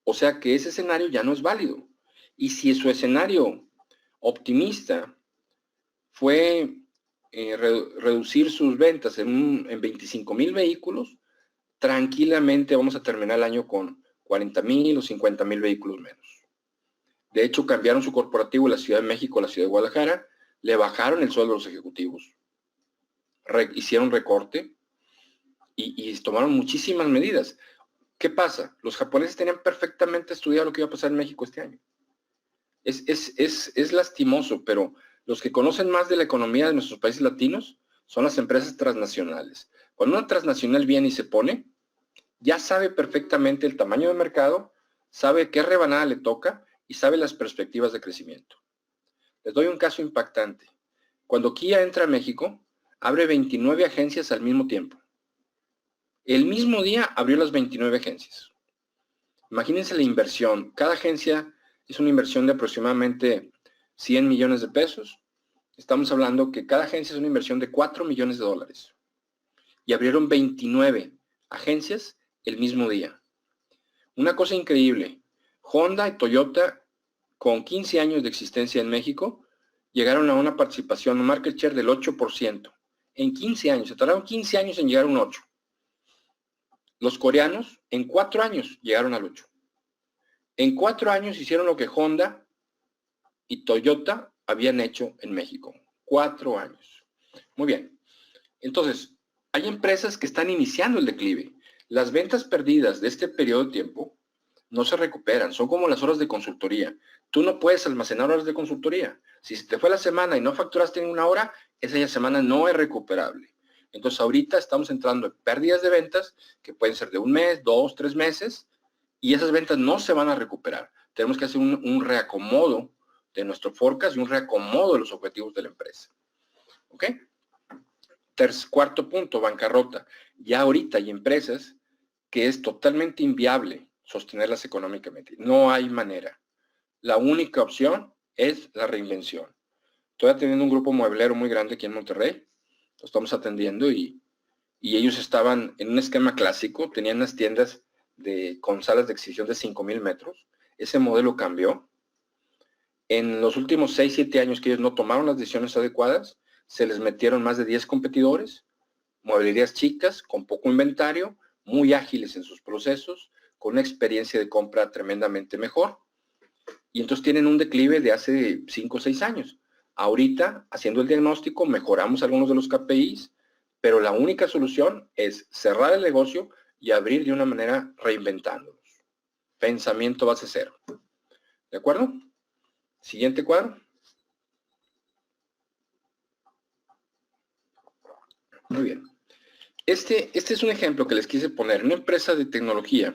O sea que ese escenario ya no es válido. Y si su escenario optimista fue reducir sus ventas en 25,000 vehículos, tranquilamente vamos a terminar el año con 40,000 o 50,000 vehículos menos. De hecho, cambiaron su corporativo en la Ciudad de México, la Ciudad de Guadalajara, le bajaron el sueldo a los ejecutivos, hicieron recorte y tomaron muchísimas medidas. ¿Qué pasa? Los japoneses tenían perfectamente estudiado lo que iba a pasar en México este año. Es lastimoso, pero los que conocen más de la economía de nuestros países latinos son las empresas transnacionales. Cuando una transnacional viene y se pone, ya sabe perfectamente el tamaño de mercado, sabe qué rebanada le toca y sabe las perspectivas de crecimiento. Les doy un caso impactante. Cuando Kia entra a México, abre 29 agencias al mismo tiempo. El mismo día abrió las 29 agencias. Imagínense la inversión. Cada agencia es una inversión de aproximadamente 100 millones de pesos. Estamos hablando que cada agencia es una inversión de 4 millones de dólares. Y abrieron 29 agencias el mismo día. Una cosa increíble. Honda y Toyota, con 15 años de existencia en México, llegaron a una participación, un market share del 8%. En 15 años. Se tardaron 15 años en llegar a un 8%. Los coreanos, en 4 años, llegaron al 8%. En 4 años hicieron lo que Honda y Toyota habían hecho en México. 4 años. Muy bien. Entonces, hay empresas que están iniciando el declive. Las ventas perdidas de este periodo de tiempo no se recuperan. Son como las horas de consultoría. Tú no puedes almacenar horas de consultoría. Si se te fue la semana y no facturaste en una hora, esa semana no es recuperable. Entonces, ahorita estamos entrando en pérdidas de ventas que pueden ser de 1 mes, 2, 3 meses, y esas ventas no se van a recuperar. Tenemos que hacer un reacomodo de nuestro forecast y un reacomodo de los objetivos de la empresa. ¿Ok? Cuarto punto, bancarrota. Ya ahorita hay empresas que es totalmente inviable sostenerlas económicamente. No hay manera. La única opción es la reinvención. Estoy atendiendo un grupo mueblero muy grande aquí en Monterrey. Lo estamos atendiendo y ellos estaban en un esquema clásico. Tenían las tiendas con salas de exhibición de 5,000 metros. Ese modelo cambió. En los últimos 6, 7 años que ellos no tomaron las decisiones adecuadas, se les metieron más de 10 competidores, mueblerías chicas, con poco inventario, muy ágiles en sus procesos, con una experiencia de compra tremendamente mejor. Y entonces tienen un declive de hace 5 o 6 años. Ahorita, haciendo el diagnóstico, mejoramos algunos de los KPIs, pero la única solución es cerrar el negocio y abrir de una manera reinventándolos. Pensamiento base cero. ¿De acuerdo? Siguiente cuadro. Muy bien. Este es un ejemplo que les quise poner. En una empresa de tecnología,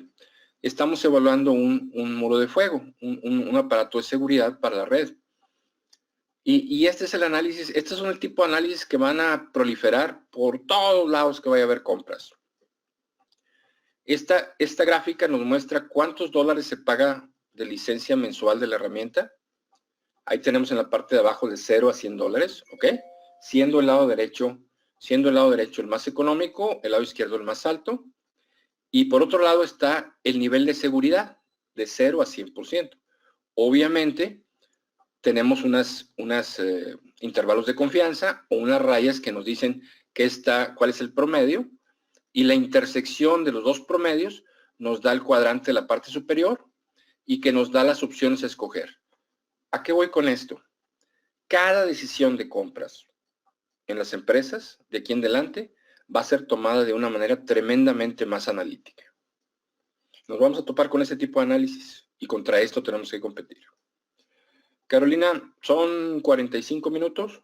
estamos evaluando un muro de fuego, un aparato de seguridad para la red. Y este es el análisis, estos son el tipo de análisis que van a proliferar por todos lados que vaya a haber compras. Esta gráfica nos muestra cuántos dólares se paga de licencia mensual de la herramienta. Ahí tenemos en la parte de abajo de 0 a 100 dólares, ¿ok? Siendo el lado derecho el más económico, el lado izquierdo el más alto. Y por otro lado está el nivel de seguridad de 0 a 100%. Obviamente tenemos unos intervalos de confianza o unas rayas que nos dicen cuál es el promedio, y la intersección de los dos promedios nos da el cuadrante de la parte superior y que nos da las opciones a escoger. ¿A qué voy con esto? Cada decisión de compras en las empresas de aquí en adelante va a ser tomada de una manera tremendamente más analítica. Nos vamos a topar con ese tipo de análisis y contra esto tenemos que competir. Carolina, son 45 minutos.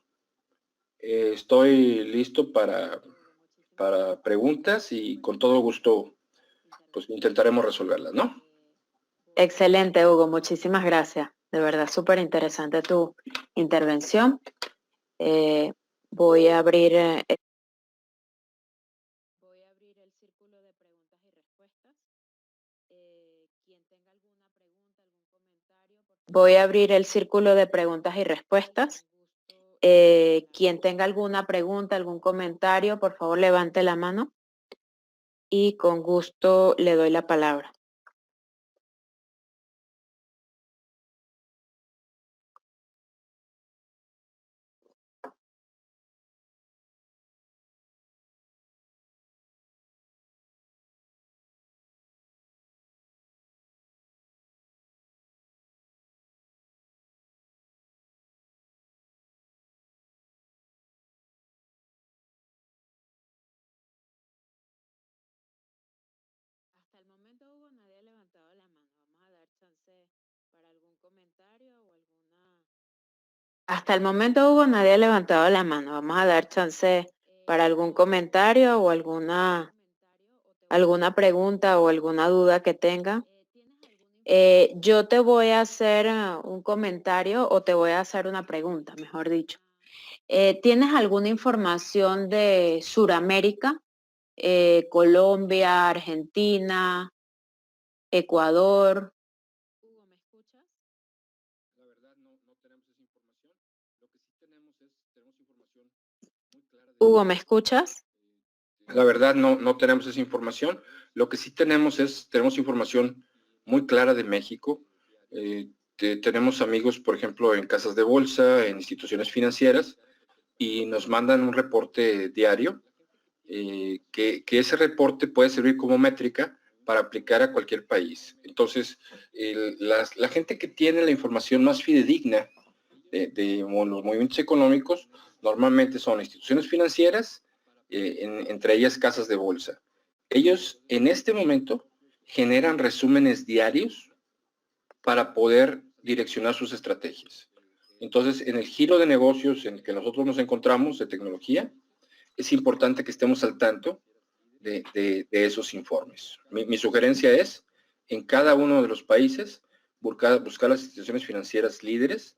Estoy listo para preguntas y con todo gusto pues intentaremos resolverlas, ¿no? Excelente, Hugo. Muchísimas gracias. De verdad, súper interesante tu intervención. Voy a abrir el círculo de preguntas y respuestas. Quien tenga alguna pregunta, algún comentario. Voy a abrir el círculo de preguntas y respuestas. Quien tenga alguna pregunta, algún comentario, por favor levante la mano y con gusto le doy la palabra. Hasta el momento, Hugo, nadie ha levantado la mano. Vamos a dar chance para algún comentario o alguna... Hasta el momento, Hugo, nadie ha levantado la mano. Vamos a dar chance para algún comentario o alguna pregunta o alguna duda que tenga. Yo te voy a hacer un comentario o te voy a hacer una pregunta, mejor dicho. ¿Tienes alguna información de Sudamérica? Colombia, Argentina, Ecuador. Hugo, ¿me escuchas? La verdad no tenemos esa información. Lo que sí tenemos información muy clara. Hugo, ¿me escuchas? La verdad no tenemos esa información. Lo que sí tenemos información muy clara de México. Tenemos amigos, por ejemplo, en casas de bolsa, en instituciones financieras, y nos mandan un reporte diario, que ese reporte puede servir como métrica para aplicar a cualquier país. Entonces, la gente que tiene la información más fidedigna de los movimientos económicos normalmente son instituciones financieras, entre ellas casas de bolsa. Ellos en este momento generan resúmenes diarios para poder direccionar sus estrategias. Entonces, en el giro de negocios en el que nosotros nos encontramos de tecnología, es importante que estemos al tanto de esos informes. Mi sugerencia es, en cada uno de los países, buscar las instituciones financieras líderes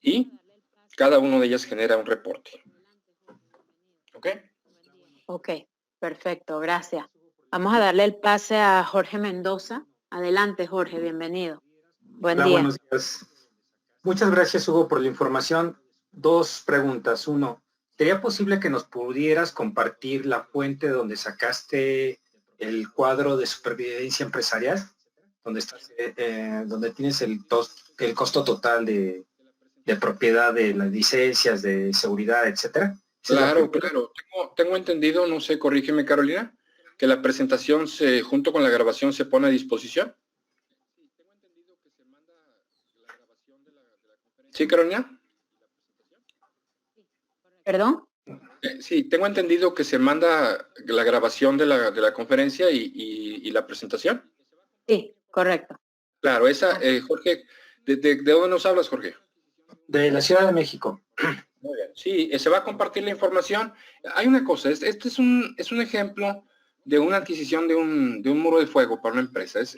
y cada uno de ellas genera un reporte. ¿Ok? Ok, perfecto, gracias. Vamos a darle el pase a Jorge Mendoza. Adelante, Jorge, bienvenido. Buen día. Buenos días. Muchas gracias, Hugo, por la información. Dos preguntas. Uno, ¿sería posible que nos pudieras compartir la fuente donde sacaste el cuadro de supervivencia empresarial? Donde tienes el costo total de propiedad de las licencias, de seguridad, etcétera. Claro. Tengo entendido, no sé, corrígeme, Carolina, que la presentación junto con la grabación se pone a disposición. ¿Sí, Carolina? ¿Perdón? Sí, tengo entendido que se manda la grabación de la conferencia y la presentación. Sí, correcto. Claro, esa, Jorge, ¿de dónde nos hablas, Jorge? De la Ciudad de México. Muy bien. Sí, se va a compartir la información. Hay una cosa, este es un ejemplo de una adquisición de un muro de fuego para una empresa. Es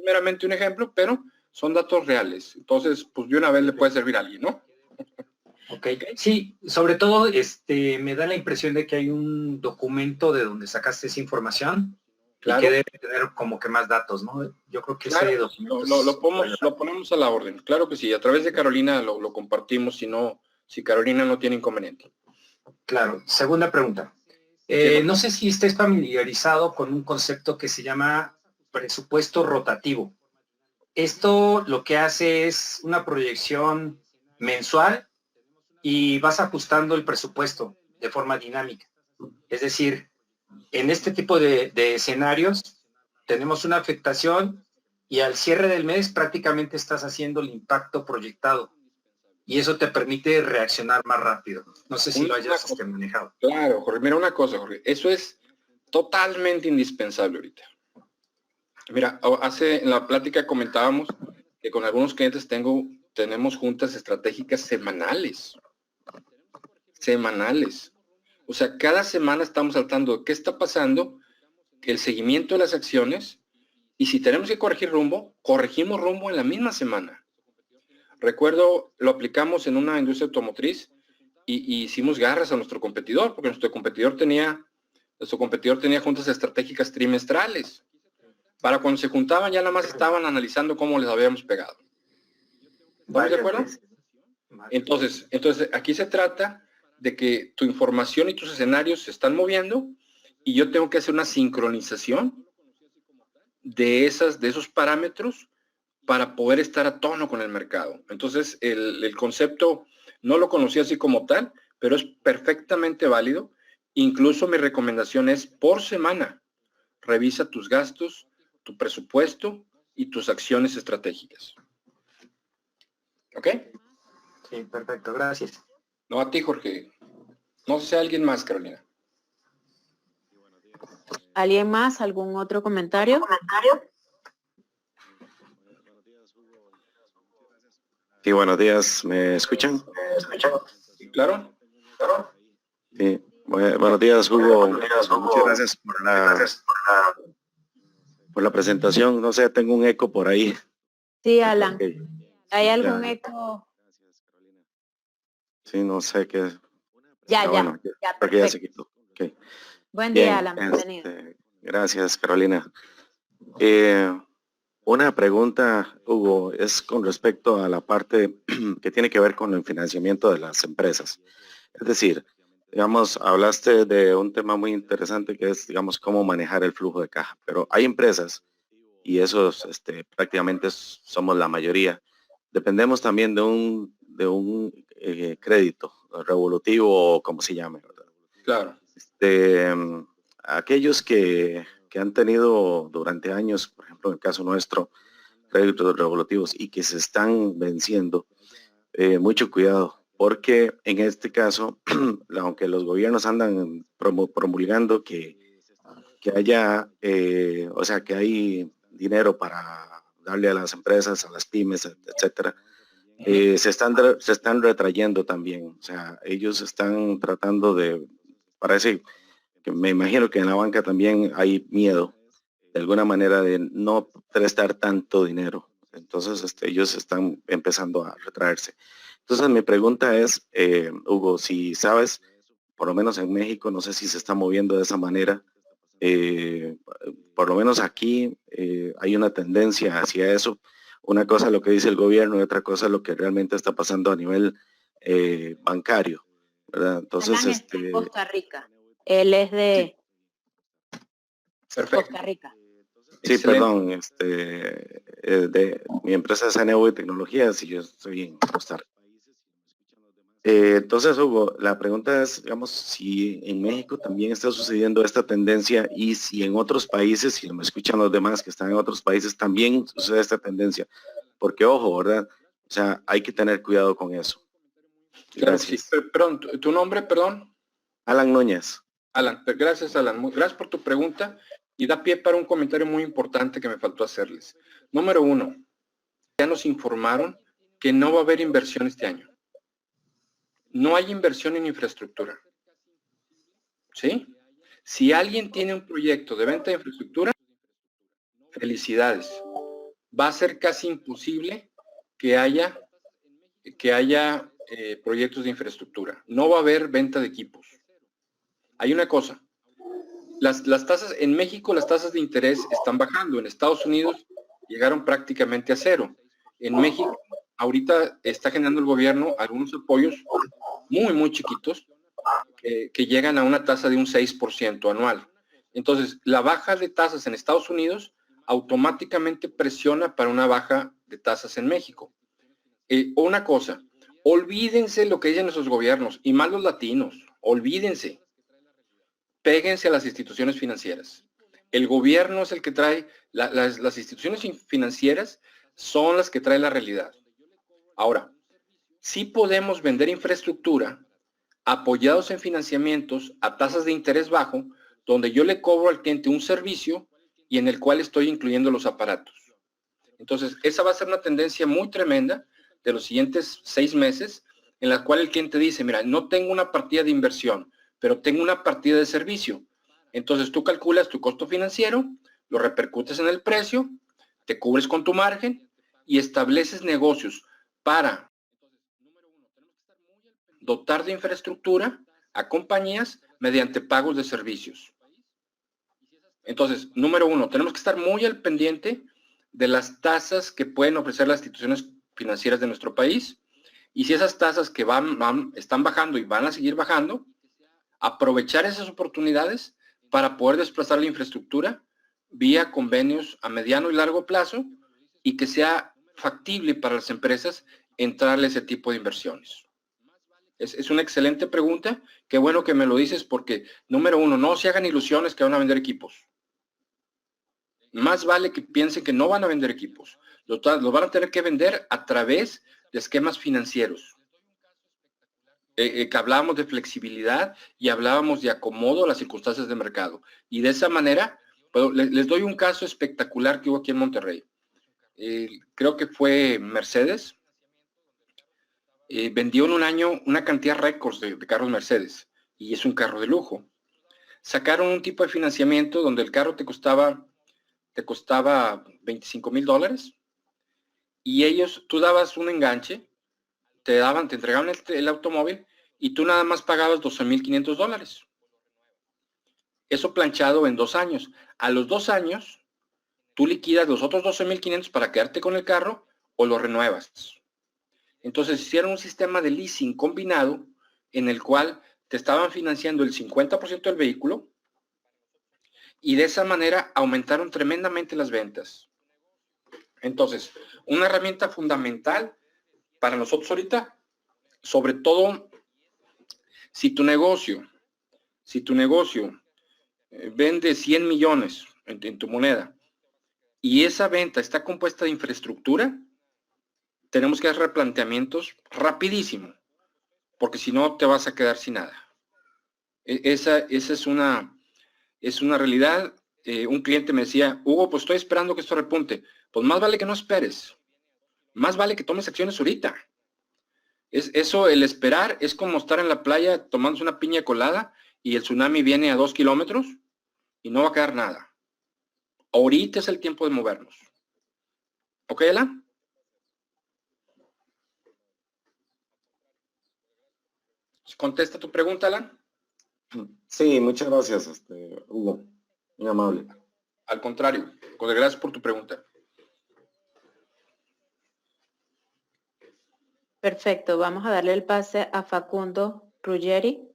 meramente un ejemplo, pero son datos reales. Entonces, pues de una vez le puede servir a alguien, ¿no? Ok, sí, sobre todo me da la impresión de que hay un documento de donde sacaste esa información, claro, y que debe tener como que más datos, ¿no? Yo creo que claro, ese documento lo ponemos a la orden. Claro que sí, a través de Carolina lo compartimos, si Carolina no tiene inconveniente. Claro. Segunda pregunta. No sé si estés familiarizado con un concepto que se llama presupuesto rotativo. Esto lo que hace es una proyección mensual y vas ajustando el presupuesto de forma dinámica. Es decir, en este tipo de escenarios tenemos una afectación y al cierre del mes prácticamente estás haciendo el impacto proyectado y eso te permite reaccionar más rápido. No sé si lo hayas manejado. Claro, Jorge, mira una cosa, Jorge, eso es totalmente indispensable ahorita. Mira, en la plática comentábamos que con algunos clientes tengo tenemos juntas estratégicas semanales. O sea, cada semana estamos saltando de qué está pasando, el seguimiento de las acciones, y si tenemos que corregir rumbo, corregimos rumbo en la misma semana. Recuerdo, lo aplicamos en una industria automotriz y hicimos garras a nuestro competidor, porque nuestro competidor tenía juntas estratégicas trimestrales. Para cuando se juntaban ya nada más estaban analizando cómo les habíamos pegado. ¿Estamos de acuerdo? Entonces, aquí se trata de que tu información y tus escenarios se están moviendo y yo tengo que hacer una sincronización de esos parámetros para poder estar a tono con el mercado. Entonces, el concepto no lo conocí así como tal, pero es perfectamente válido. Incluso mi recomendación es por semana, revisa tus gastos, tu presupuesto y tus acciones estratégicas. ¿Ok? Sí, perfecto, gracias. No, a ti, Jorge. No sé si hay alguien más, Carolina. ¿Alguien más? ¿Algún otro comentario? Sí, buenos días. ¿Me escuchan? Sí, claro. Sí. Buenos días, Hugo. Muchas gracias por la presentación. No sé, tengo un eco por ahí. Sí, Alan. Okay. ¿Hay algún eco? Sí, no sé qué. Ya, bueno, ya, porque ya se perfecto. quitó. Okay. Buen Bien, día, Alan. Bienvenido. Gracias, Carolina. Una pregunta, Hugo, es con respecto a la parte que tiene que ver con el financiamiento de las empresas. Es decir, digamos, hablaste de un tema muy interesante que es, digamos, cómo manejar el flujo de caja. Pero hay empresas, y esos prácticamente somos la mayoría, dependemos también de un crédito revolutivo o como se llame, ¿verdad? Claro. Aquellos que han tenido durante años, por ejemplo, en el caso nuestro, créditos revolutivos y que se están venciendo, mucho cuidado, porque en este caso, aunque los gobiernos andan promulgando que haya, o sea, que hay dinero para darle a las empresas, a las pymes, etcétera, se están retrayendo también. O sea, ellos están tratando parece que me imagino que en la banca también hay miedo de alguna manera de no prestar tanto dinero. Entonces, ellos están empezando a retraerse. Entonces, mi pregunta es, Hugo, si sabes, por lo menos en México, no sé si se está moviendo de esa manera, por lo menos aquí hay una tendencia hacia eso. Una cosa es lo que dice el gobierno y otra cosa es lo que realmente está pasando a nivel bancario, ¿verdad? Entonces, Alan está en Costa Rica. Él es de Costa Rica. Sí, excelente. Perdón, mi empresa es NEO Tecnologías y yo estoy en Costa Rica. Entonces, Hugo, la pregunta es, digamos, si en México también está sucediendo esta tendencia y si en otros países, si me escuchan los demás que están en otros países, también sucede esta tendencia. Porque, ojo, ¿verdad? O sea, hay que tener cuidado con eso. Gracias. Claro, sí. Perdón, ¿tu nombre, perdón? Alan Núñez. Alan, gracias, Alan. Gracias por tu pregunta y da pie para un comentario muy importante que me faltó hacerles. Número 1, ya nos informaron que no va a haber inversión este año. No hay inversión en infraestructura. ¿Sí? Si alguien tiene un proyecto de venta de infraestructura, felicidades. Va a ser casi imposible que haya proyectos de infraestructura. No va a haber venta de equipos. Hay una cosa. Las tasas, en México las tasas de interés están bajando. En Estados Unidos llegaron prácticamente a cero. En México, ahorita está generando el gobierno algunos apoyos muy, muy chiquitos que llegan a una tasa de un 6% anual. Entonces, la baja de tasas en Estados Unidos automáticamente presiona para una baja de tasas en México. Una cosa, olvídense lo que dicen nuestros gobiernos, y más los latinos, olvídense. Péguense a las instituciones financieras. El gobierno es el que trae, las instituciones financieras son las que traen la realidad. Ahora, sí podemos vender infraestructura apoyados en financiamientos a tasas de interés bajo, donde yo le cobro al cliente un servicio y en el cual estoy incluyendo los aparatos. Entonces, esa va a ser una tendencia muy tremenda de los siguientes 6 meses, en la cual el cliente dice, mira, no tengo una partida de inversión, pero tengo una partida de servicio. Entonces tú calculas tu costo financiero, lo repercutes en el precio, te cubres con tu margen y estableces negocios para dotar de infraestructura a compañías mediante pagos de servicios. Entonces, número 1, tenemos que estar muy al pendiente de las tasas que pueden ofrecer las instituciones financieras de nuestro país, y si esas tasas que están bajando y van a seguir bajando, aprovechar esas oportunidades para poder desplazar la infraestructura vía convenios a mediano y largo plazo y que sea factible para las empresas entrarle a ese tipo de inversiones. Es una excelente pregunta. Qué bueno que me lo dices porque, número 1, no se hagan ilusiones que van a vender equipos. Más vale que piensen que no van a vender equipos. Los van a tener que vender a través de esquemas financieros. Que hablábamos de flexibilidad y hablábamos de acomodo a las circunstancias de mercado. Y de esa manera, les doy un caso espectacular que hubo aquí en Monterrey. Creo que fue Mercedes. Vendió en un año una cantidad récord de carros Mercedes. Y es un carro de lujo. Sacaron un tipo de financiamiento donde el carro te costaba $25,000 y ellos, tú dabas un enganche, te entregaban el automóvil y tú nada más pagabas $12,500. Eso planchado en 2 años. A los 2 años, tú liquidas los otros 12,500 para quedarte con el carro o lo renuevas. Entonces hicieron un sistema de leasing combinado en el cual te estaban financiando el 50% del vehículo y de esa manera aumentaron tremendamente las ventas. Entonces, una herramienta fundamental para nosotros ahorita, sobre todo si tu negocio vende 100 millones en tu moneda y esa venta está compuesta de infraestructura, tenemos que hacer replanteamientos rapidísimo, porque si no te vas a quedar sin nada. Esa es una realidad. Un cliente me decía, Hugo, pues estoy esperando que esto repunte. Pues más vale que no esperes. Más vale que tomes acciones ahorita. El esperar es como estar en la playa tomándose una piña colada y el tsunami viene a 2 kilómetros y no va a quedar nada. Ahorita es el tiempo de movernos. ¿Ok, Alan? ¿Contesta tu pregunta, Alan? Sí, muchas gracias, Hugo. Muy amable. Al contrario, gracias por tu pregunta. Perfecto, vamos a darle el pase a Facundo Ruggeri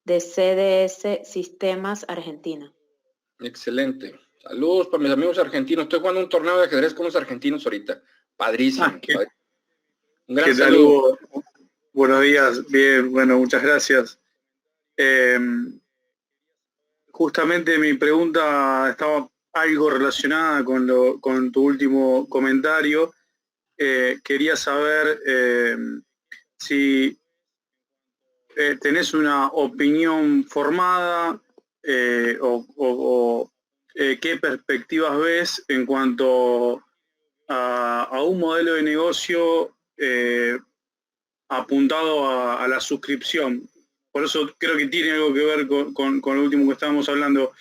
de CDS Sistemas Argentina. Excelente. Saludos para mis amigos argentinos. Estoy jugando un torneo de ajedrez con los argentinos ahorita. Padrísimo. Un gran saludo. Buenos días. Bien, bueno, muchas gracias. Justamente mi pregunta estaba algo relacionada con tu último comentario. Quería saber si tenés una opinión formada o qué perspectivas ves en cuanto a un modelo de negocio apuntado a la suscripción. Por eso creo que tiene algo que ver con lo último que estábamos hablando.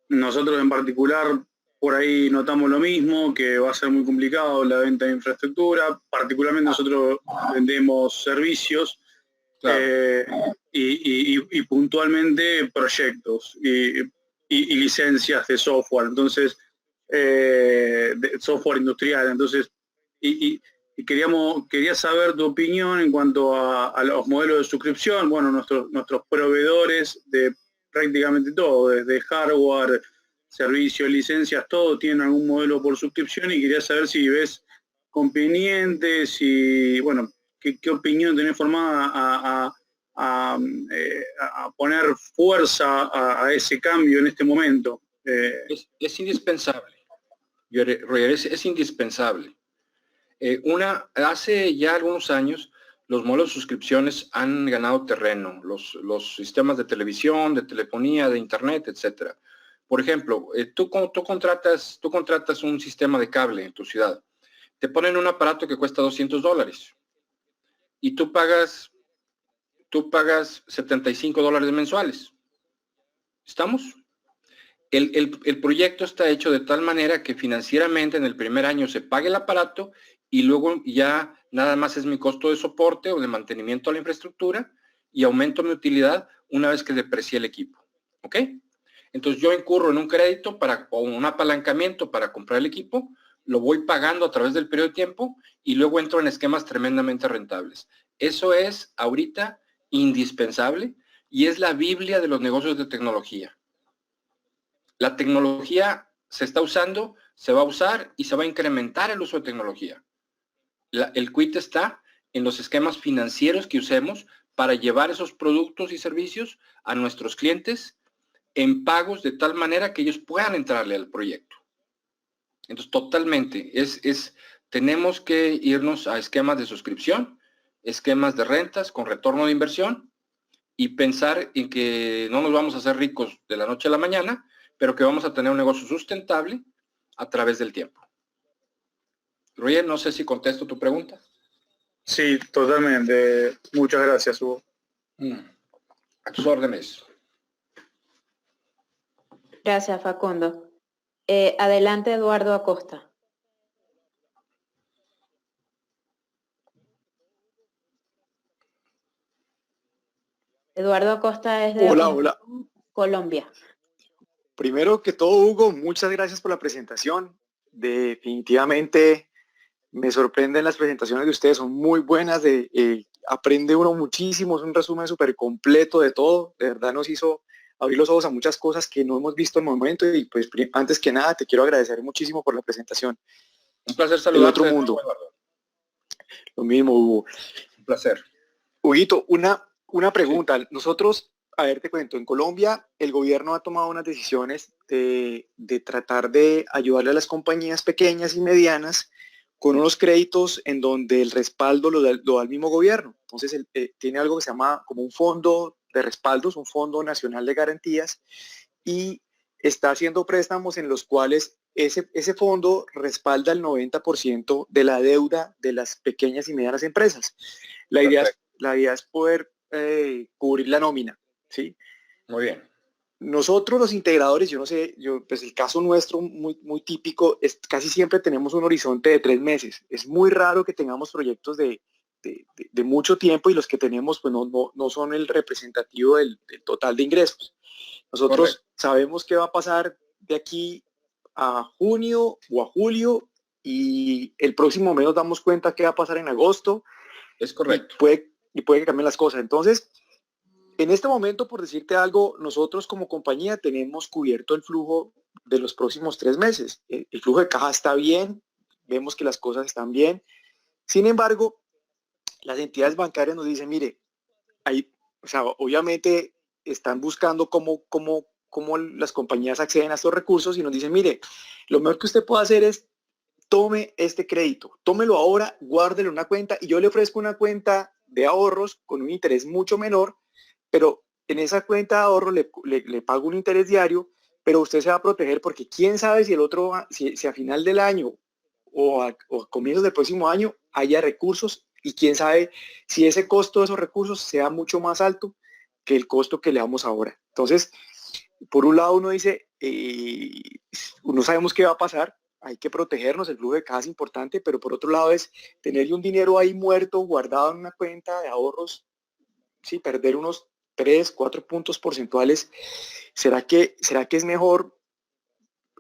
Nosotros en particular por ahí notamos lo mismo, que va a ser muy complicado la venta de infraestructura. Particularmente nosotros vendemos servicios, claro, y puntualmente proyectos y licencias de software. Entonces, de software industrial. Entonces, quería saber tu opinión en cuanto a los modelos de suscripción. Bueno, nuestros proveedores de prácticamente todo, desde hardware, servicios, licencias, todo tienen algún modelo por suscripción y quería saber si ves conveniente, bueno, qué opinión tenés formada a poner fuerza a ese cambio en este momento. Es indispensable, Roger, es indispensable. Hace ya algunos años los modelos de suscripciones han ganado terreno, los sistemas de televisión, de telefonía, de internet, etcétera. Por ejemplo, tú contratas un sistema de cable en tu ciudad, te ponen un aparato que cuesta $200 y tú pagas $75 mensuales. ¿Estamos? El proyecto está hecho de tal manera que financieramente en el primer año se pague el aparato y luego ya nada más es mi costo de soporte o de mantenimiento a la infraestructura y aumento mi utilidad una vez que deprecie el equipo. ¿Ok? Entonces yo incurro en un crédito o un apalancamiento para comprar el equipo, lo voy pagando a través del periodo de tiempo y luego entro en esquemas tremendamente rentables. Eso es ahorita indispensable y es la Biblia de los negocios de tecnología. La tecnología se está usando, se va a usar y se va a incrementar el uso de tecnología. El quid está en los esquemas financieros que usemos para llevar esos productos y servicios a nuestros clientes en pagos de tal manera que ellos puedan entrarle al proyecto. Entonces, totalmente, tenemos que irnos a esquemas de suscripción, esquemas de rentas con retorno de inversión y pensar en que no nos vamos a hacer ricos de la noche a la mañana, pero que vamos a tener un negocio sustentable a través del tiempo. Roger, no sé si contesto tu pregunta. Sí, totalmente. Muchas gracias, Hugo. A tus órdenes. Gracias, Facundo. Adelante, Eduardo Acosta. Eduardo Acosta es de Hola. Colombia. Primero que todo, Hugo, muchas gracias por la presentación. Definitivamente me sorprenden las presentaciones de ustedes, son muy buenas, aprende uno muchísimo, es un resumen súper completo de todo, de verdad nos hizo abrir los ojos a muchas cosas que no hemos visto en el momento y pues antes que nada te quiero agradecer muchísimo por la presentación. Un placer saludarte. El otro mundo. Lo mismo, Hugo. Un placer. Huguito, una pregunta. Sí. Nosotros, a ver, te cuento, en Colombia el gobierno ha tomado unas decisiones de tratar de ayudarle a las compañías pequeñas y medianas con unos créditos en donde el respaldo lo da el mismo gobierno. Entonces, tiene algo que se llama como un fondo de respaldos, un fondo nacional de garantías, y está haciendo préstamos en los cuales ese fondo respalda el 90% de la deuda de las pequeñas y medianas empresas. La idea es poder cubrir la nómina, ¿sí? Muy bien. Nosotros los integradores, yo no sé, pues el caso nuestro muy típico es casi siempre tenemos un horizonte de 3 meses. Es muy raro que tengamos proyectos de mucho tiempo y los que tenemos pues no son el representativo del total de ingresos. Nosotros sabemos qué va a pasar de aquí a junio o a julio y el próximo mes nos damos cuenta qué va a pasar en agosto. Es correcto. Y puede que cambien las cosas. Entonces, en este momento, por decirte algo, nosotros como compañía tenemos cubierto el flujo de los próximos 3 meses. El flujo de caja está bien, vemos que las cosas están bien. Sin embargo, las entidades bancarias nos dicen, mire, obviamente están buscando cómo las compañías acceden a estos recursos y nos dicen, mire, lo mejor que usted puede hacer es tome este crédito, tómelo ahora, guárdelo en una cuenta y yo le ofrezco una cuenta de ahorros con un interés mucho menor, pero en esa cuenta de ahorro le pago un interés diario, pero usted se va a proteger porque quién sabe si si a final del año o a comienzos del próximo año haya recursos y quién sabe si ese costo de esos recursos sea mucho más alto que el costo que le damos ahora. Entonces, por un lado uno dice, no sabemos qué va a pasar, hay que protegernos, el flujo de caja es importante, pero por otro lado es tenerle un dinero ahí muerto, guardado en una cuenta de ahorros, sí, perder unos 3, 4 puntos porcentuales. ¿Será que es mejor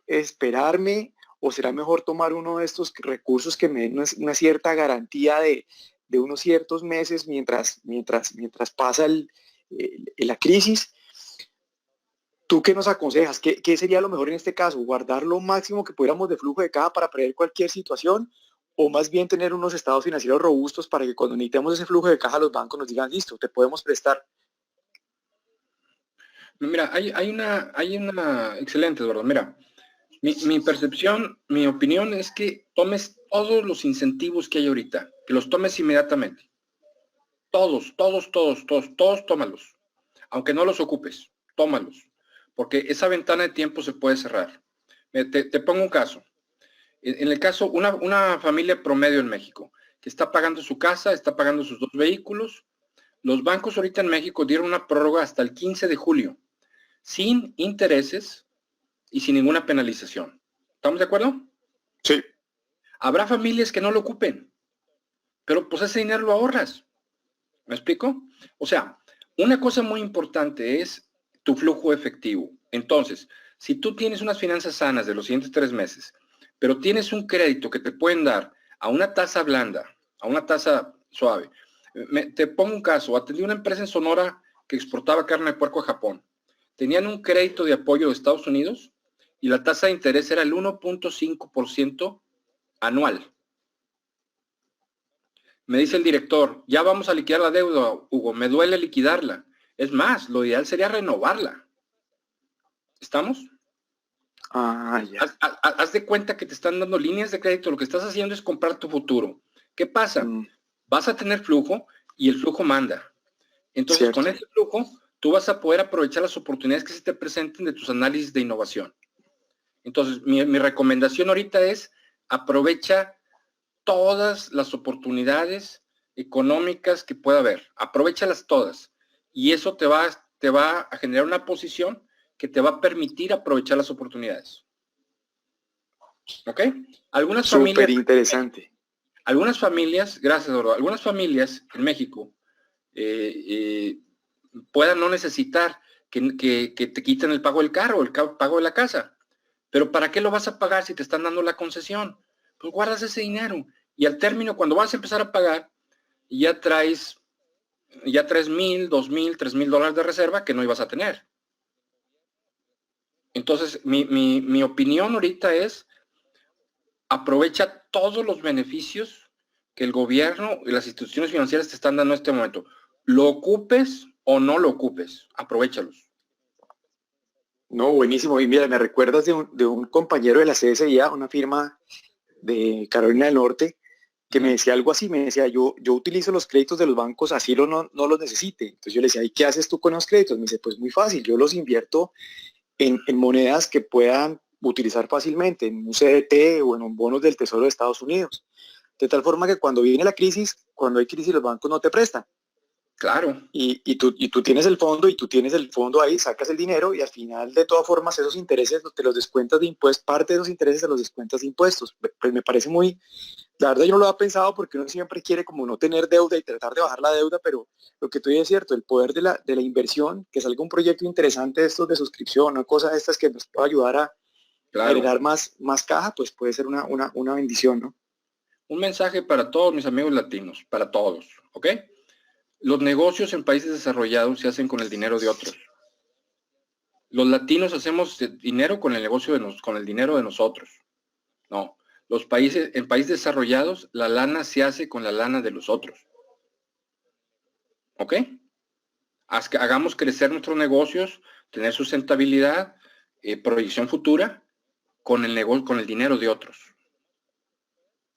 esperarme o será mejor tomar uno de estos recursos que me den una cierta garantía de unos ciertos meses mientras pasa la crisis? ¿Tú qué nos aconsejas? ¿Qué sería lo mejor en este caso? ¿Guardar lo máximo que pudiéramos de flujo de caja para prever cualquier situación? ¿O más bien tener unos estados financieros robustos para que cuando necesitemos ese flujo de caja los bancos nos digan, listo, te podemos prestar? Mira, hay una excelente, Eduardo. Mira, mi percepción, mi opinión es que tomes todos los incentivos que hay ahorita, que los tomes inmediatamente. Todos, tómalos. Aunque no los ocupes, tómalos. Porque esa ventana de tiempo se puede cerrar. Te pongo un caso. En el caso, una familia promedio en México, que está pagando su casa, está pagando sus 2 vehículos, los bancos ahorita en México dieron una prórroga hasta el 15 de julio, sin intereses y sin ninguna penalización. ¿Estamos de acuerdo? Sí. Habrá familias que no lo ocupen, pero pues ese dinero lo ahorras. ¿Me explico? O sea, una cosa muy importante es tu flujo efectivo. Entonces, si tú tienes unas finanzas sanas de los siguientes 3 meses, pero tienes un crédito que te pueden dar a una tasa blanda, a una tasa suave. Te pongo un caso. Atendí una empresa en Sonora que exportaba carne de puerco a Japón. Tenían un crédito de apoyo de Estados Unidos y la tasa de interés era el 1.5% anual. Me dice el director, ya vamos a liquidar la deuda, Hugo, me duele liquidarla. Es más, lo ideal sería renovarla. ¿Estamos? Ya. Haz de cuenta que te están dando líneas de crédito, lo que estás haciendo es comprar tu futuro. ¿Qué pasa? Vas a tener flujo y el flujo manda. Entonces, Cierto. con ese flujo, tú vas a poder aprovechar las oportunidades que se te presenten de tus análisis de innovación. Entonces, mi recomendación ahorita es aprovecha todas las oportunidades económicas que pueda haber. Aprovéchalas todas. Y eso te va a generar una posición que te va a permitir aprovechar las oportunidades. ¿Ok? Algunas Súper interesante. Algunas familias, gracias, Eduardo, algunas familias en México puedan no necesitar que te quiten el pago del carro, el pago de la casa. Pero ¿para qué lo vas a pagar si te están dando la concesión? Pues guardas ese dinero y al término, cuando vas a empezar a pagar, ya traes $1,000, $2,000, $3,000 de reserva que no ibas a tener. Entonces, mi opinión ahorita es aprovecha todos los beneficios que el gobierno y las instituciones financieras te están dando en este momento. Lo ocupes o no lo ocupes, aprovéchalos. No, buenísimo. Y mira, me recuerdas de un compañero de la CSIA, una firma de Carolina del Norte, que me decía algo así, me decía, yo utilizo los créditos de los bancos así no los necesite. Entonces yo le decía, ¿y qué haces tú con los créditos? Me dice, pues muy fácil, yo los invierto en monedas que puedan utilizar fácilmente, en un CDT o en un bonos del Tesoro de Estados Unidos. De tal forma que cuando viene la crisis, cuando hay crisis, los bancos no te prestan. Claro. Y tú tienes el fondo y tú tienes el fondo ahí, sacas el dinero y al final de todas formas esos intereses te los descuentas de impuestos, parte de esos intereses te los descuentas de impuestos. Pues me parece muy, la verdad yo no lo había pensado porque uno siempre quiere como no tener deuda y tratar de bajar la deuda, pero lo que tú dices es cierto, el poder de la inversión, que salga un proyecto interesante de estos de suscripción, una cosa de estas que nos pueda ayudar a generar más caja, pues puede ser una bendición, ¿no? Un mensaje para todos mis amigos latinos, para todos, ¿ok? Los negocios en países desarrollados se hacen con el dinero de otros. Los latinos hacemos dinero con el negocio con el dinero de nosotros. No, en países desarrollados, la lana se hace con la lana de los otros. ¿Ok? Hagamos crecer nuestros negocios, tener sustentabilidad, proyección futura con el dinero de otros.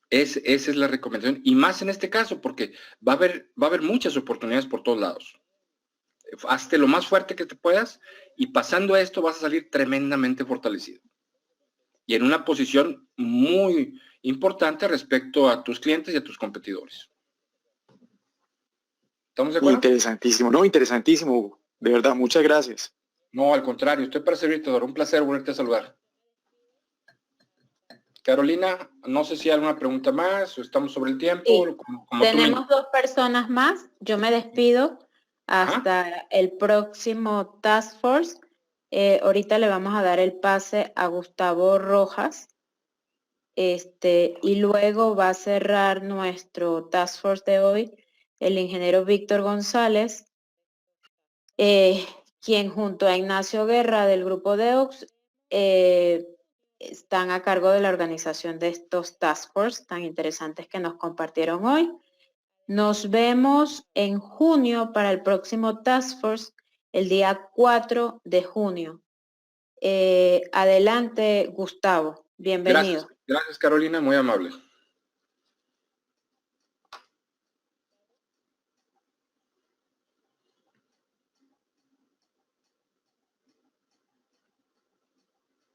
Esa es la recomendación, y más en este caso, porque va a haber muchas oportunidades por todos lados. Hazte lo más fuerte que te puedas, y pasando a esto vas a salir tremendamente fortalecido. Y en una posición muy importante respecto a tus clientes y a tus competidores. ¿Estamos de acuerdo? Interesantísimo, no, interesantísimo, Hugo. De verdad, muchas gracias. No, al contrario, estoy para servirte, Dora. Un placer volverte a saludar. Carolina, no sé si hay alguna pregunta más o estamos sobre el tiempo. Sí. Como Tenemos 2 personas más. Yo me despido hasta el próximo Task Force. Ahorita le vamos a dar el pase a Gustavo Rojas. Y luego va a cerrar nuestro Task Force de hoy el ingeniero Víctor González, quien junto a Ignacio Guerra del grupo DEOX están a cargo de la organización de estos Task Force tan interesantes que nos compartieron hoy. Nos vemos en junio para el próximo Task Force, el día 4 de junio. Adelante, Gustavo. Bienvenido. Gracias, Carolina, muy amable.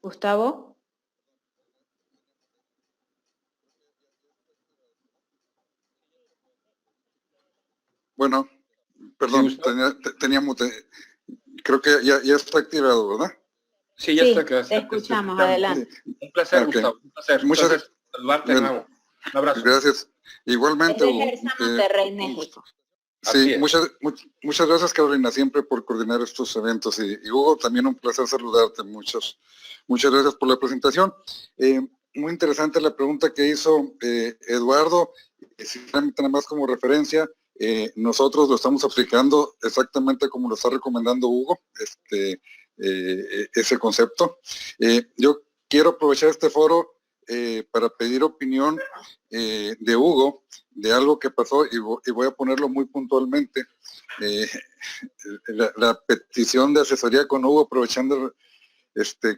Gustavo. Bueno, perdón, Sí, creo que ya está activado, ¿verdad? Sí, ya Sí, está. te escuchamos, adelante. Un placer, Ok. Gustavo. Un placer. Muchas- Un placer saludarte de bueno, nuevo. Un abrazo. Gracias. Es Igualmente, de Hugo. Gersa, Monterrey, México. Así Sí, es. muchas gracias, Carolina, siempre por coordinar estos eventos. Y Hugo, también un placer saludarte. Muchas gracias por la presentación. Muy interesante la pregunta que hizo Eduardo. Sinceramente, nada más como referencia, nosotros lo estamos aplicando exactamente como lo está recomendando Hugo, ese concepto. Yo quiero aprovechar este foro para pedir opinión de Hugo de algo que pasó y voy a ponerlo muy puntualmente. La petición de asesoría con Hugo, aprovechando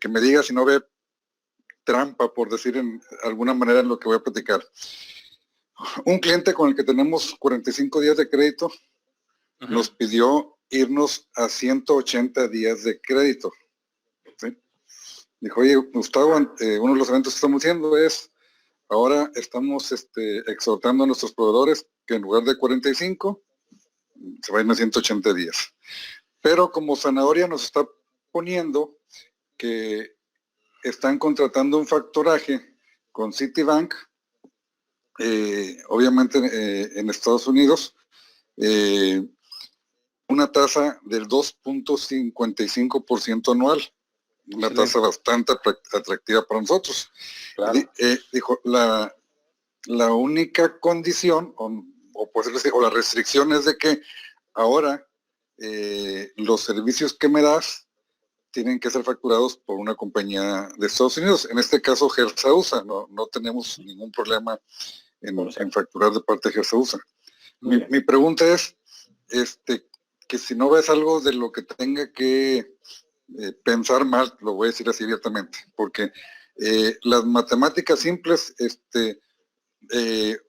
que me diga si no ve trampa, por decir en alguna manera, en lo que voy a platicar. Un cliente con el que tenemos 45 días de crédito nos pidió irnos a 180 días de crédito. ¿Sí? Dijo, oye, Gustavo, uno de los eventos que estamos haciendo es, ahora estamos exhortando a nuestros proveedores que en lugar de 45, se vayan a 180 días. Pero como zanahoria nos está poniendo que están contratando un factoraje con Citibank, obviamente en Estados Unidos, una tasa del 2.55% anual, una tasa bastante atractiva para nosotros. Claro. Dijo, la única condición, o la restricción es de que ahora los servicios que me das tienen que ser facturados por una compañía de Estados Unidos. En este caso, Gersa USA. No tenemos ningún problema en facturar de parte de Gersa USA. Mi pregunta es, que si no ves algo de lo que tenga que pensar mal, lo voy a decir así abiertamente, porque las matemáticas simples,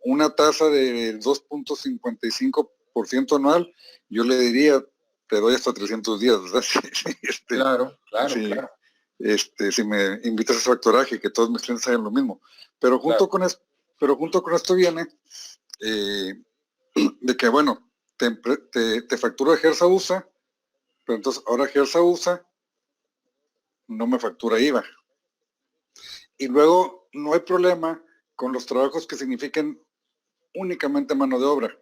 una tasa del 2.55% anual, yo le diría, te doy hasta 300 días, ¿verdad? Claro. Si me invitas a ese factoraje, que todos mis clientes hagan lo mismo. Pero junto con esto viene de que, bueno, te factura Gersa USA, pero entonces ahora Gersa USA no me factura IVA. Y luego no hay problema con los trabajos que signifiquen únicamente mano de obra.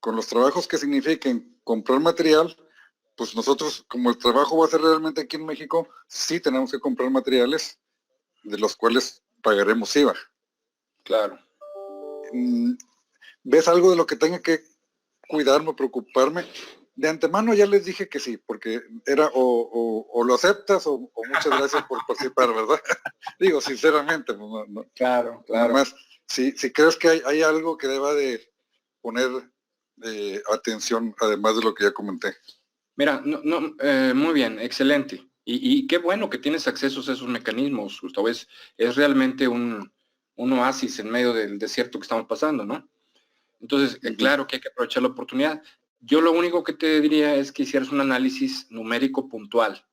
Con los trabajos que signifiquen comprar material, pues nosotros, como el trabajo va a ser realmente aquí en México, sí tenemos que comprar materiales de los cuales pagaremos IVA. Claro. ¿Ves algo de lo que tenga que cuidarme, preocuparme? De antemano ya les dije que sí, porque era o lo aceptas o muchas gracias por participar, ¿verdad? Digo, sinceramente. No, claro. Además, si crees que hay algo que deba de poner atención, además de lo que ya comenté. Mira, muy bien, excelente. Y qué bueno que tienes acceso a esos mecanismos, Gustavo. Es realmente un oasis en medio del desierto que estamos pasando, ¿no? Entonces, claro que hay que aprovechar la oportunidad. Yo lo único que te diría es que hicieras un análisis numérico puntual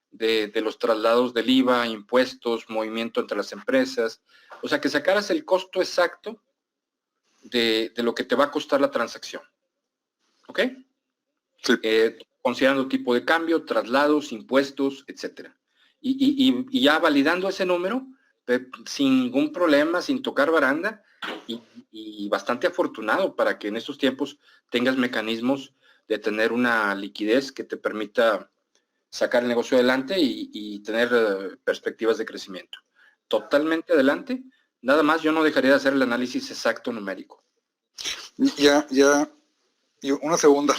de los traslados del IVA, impuestos, movimiento entre las empresas. O sea, que sacaras el costo exacto de lo que te va a costar la transacción. ¿Ok? Sí. Considerando tipo de cambio, traslados, impuestos, etcétera. Y ya validando ese número, sin ningún problema, sin tocar baranda, y bastante afortunado para que en estos tiempos tengas mecanismos de tener una liquidez que te permita sacar el negocio adelante y tener perspectivas de crecimiento. Totalmente adelante. Nada más yo no dejaría de hacer el análisis exacto numérico. Y una segunda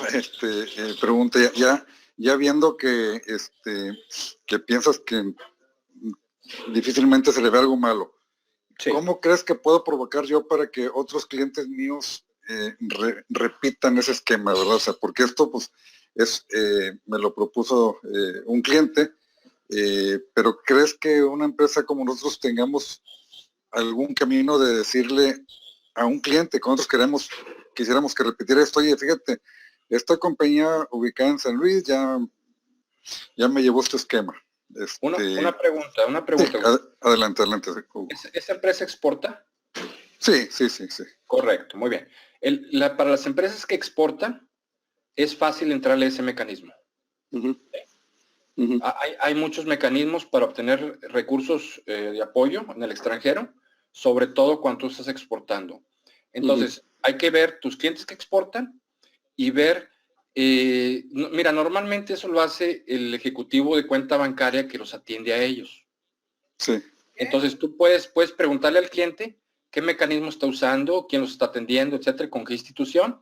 pregunta, ya viendo que piensas que difícilmente se le ve algo malo, sí. ¿Cómo crees que puedo provocar yo para que otros clientes míos repitan ese esquema, verdad? O sea, porque esto pues me lo propuso un cliente, pero ¿crees que una empresa como nosotros tengamos algún camino de decirle a un cliente que nosotros quisiéramos que repitiera esto? Oye, fíjate, esta compañía ubicada en San Luis ya me llevó este esquema. Una pregunta. Sí, adelante. ¿Esa empresa exporta? Sí. Correcto, muy bien. Para las empresas que exportan, es fácil entrarle a ese mecanismo. Hay muchos mecanismos para obtener recursos de apoyo en el extranjero, sobre todo cuando tú estás exportando. Entonces, hay que ver tus clientes que exportan y ver, mira, normalmente eso lo hace el ejecutivo de cuenta bancaria que los atiende a ellos. Sí. Entonces, tú puedes preguntarle al cliente qué mecanismo está usando, quién los está atendiendo, etcétera, con qué institución.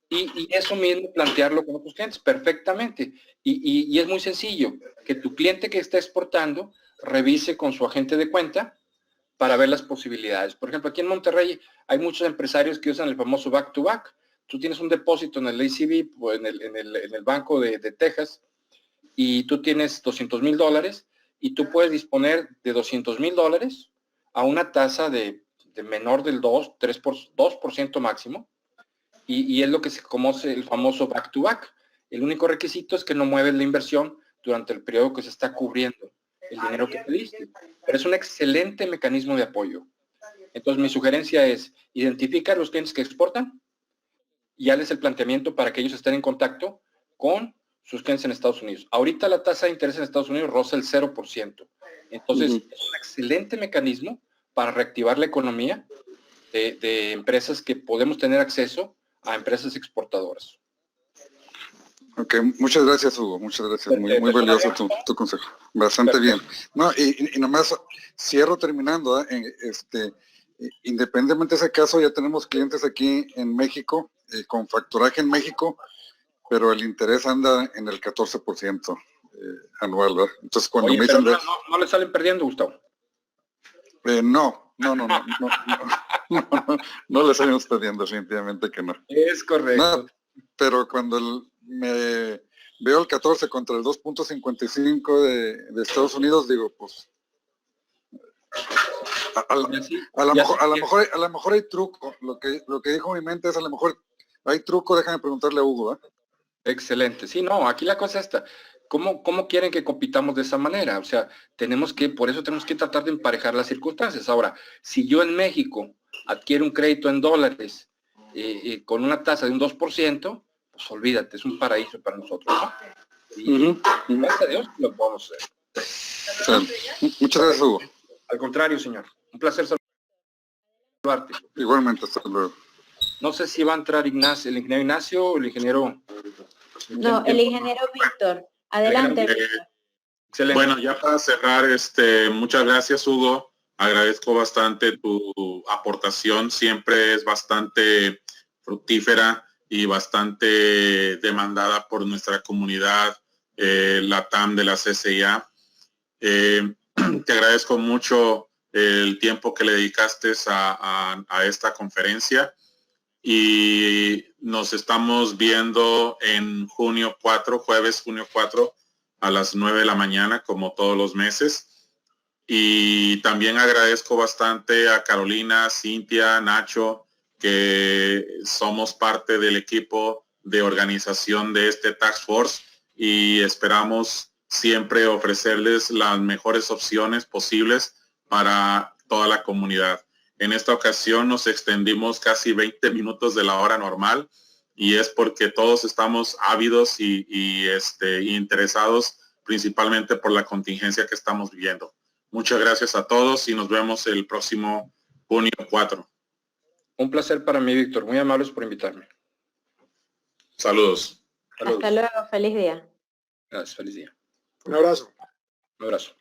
Y eso mismo plantearlo con otros clientes perfectamente. Y es muy sencillo, que tu cliente que está exportando revise con su agente de cuenta para ver las posibilidades. Por ejemplo, aquí en Monterrey hay muchos empresarios que usan el famoso back-to-back. Tú tienes un depósito en el ACB o en el Banco de Texas y tú tienes $200,000 y tú puedes disponer de $200,000 a una tasa de menor del 2% máximo. Y es lo que se conoce el famoso back-to-back. El único requisito es que no mueves la inversión durante el periodo que se está cubriendo el dinero que pediste. Pero es un excelente mecanismo de apoyo. Entonces, mi sugerencia es identificar los clientes que exportan y darles el planteamiento para que ellos estén en contacto con sus clientes en Estados Unidos. Ahorita la tasa de interés en Estados Unidos roza el 0%. Entonces, es un excelente mecanismo para reactivar la economía de empresas que podemos tener acceso a empresas exportadoras. Ok, muchas gracias, Hugo, muchas gracias. Muy valioso tu consejo. Bastante bien. No, y nomás cierro terminando, independientemente de ese caso, ya tenemos clientes aquí en México, con facturaje en México, pero el interés anda en el 14% anual, ¿verdad? Entonces, cuando Oye, me dicen... no le salen perdiendo, Gustavo. No le salimos perdiendo, definitivamente que no. Es correcto. No, pero cuando me veo el 14 contra el 2.55 de Estados Unidos, digo, pues a lo mejor hay truco. Lo que dijo mi mente es, a lo mejor hay truco. Déjame preguntarle a Hugo, ¿eh? Excelente. Sí, no, aquí la cosa está. ¿Cómo quieren que compitamos de esa manera? O sea, por eso tenemos que tratar de emparejar las circunstancias. Ahora, si yo en México adquiero un crédito en dólares con una tasa de un 2%, pues olvídate, es un paraíso para nosotros, ¿no? Y gracias a Dios lo podemos hacer. Sí. Muchas gracias, Hugo. Al contrario, señor. Un placer saludarte. Igualmente, hasta luego. No sé si va a entrar el ingeniero Ignacio o el ingeniero... No, el ingeniero Víctor. Adelante, Víctor. Excelente. Bueno, ya para cerrar, muchas gracias, Hugo. Agradezco bastante tu aportación. Siempre es bastante fructífera y bastante demandada por nuestra comunidad LATAM de la CCIA. Te agradezco mucho el tiempo que le dedicaste a esta conferencia y nos estamos viendo en jueves junio 4 a las 9 de la mañana, como todos los meses. Y también agradezco bastante a Carolina, Cintia, Nacho, que somos parte del equipo de organización de este Task Force y esperamos siempre ofrecerles las mejores opciones posibles para toda la comunidad. En esta ocasión nos extendimos casi 20 minutos de la hora normal y es porque todos estamos ávidos y interesados principalmente por la contingencia que estamos viviendo. Muchas gracias a todos y nos vemos el próximo junio 4. Un placer para mí, Víctor. Muy amables por invitarme. Saludos. Hasta luego. Feliz día. Gracias. Feliz día. Un abrazo. Un abrazo.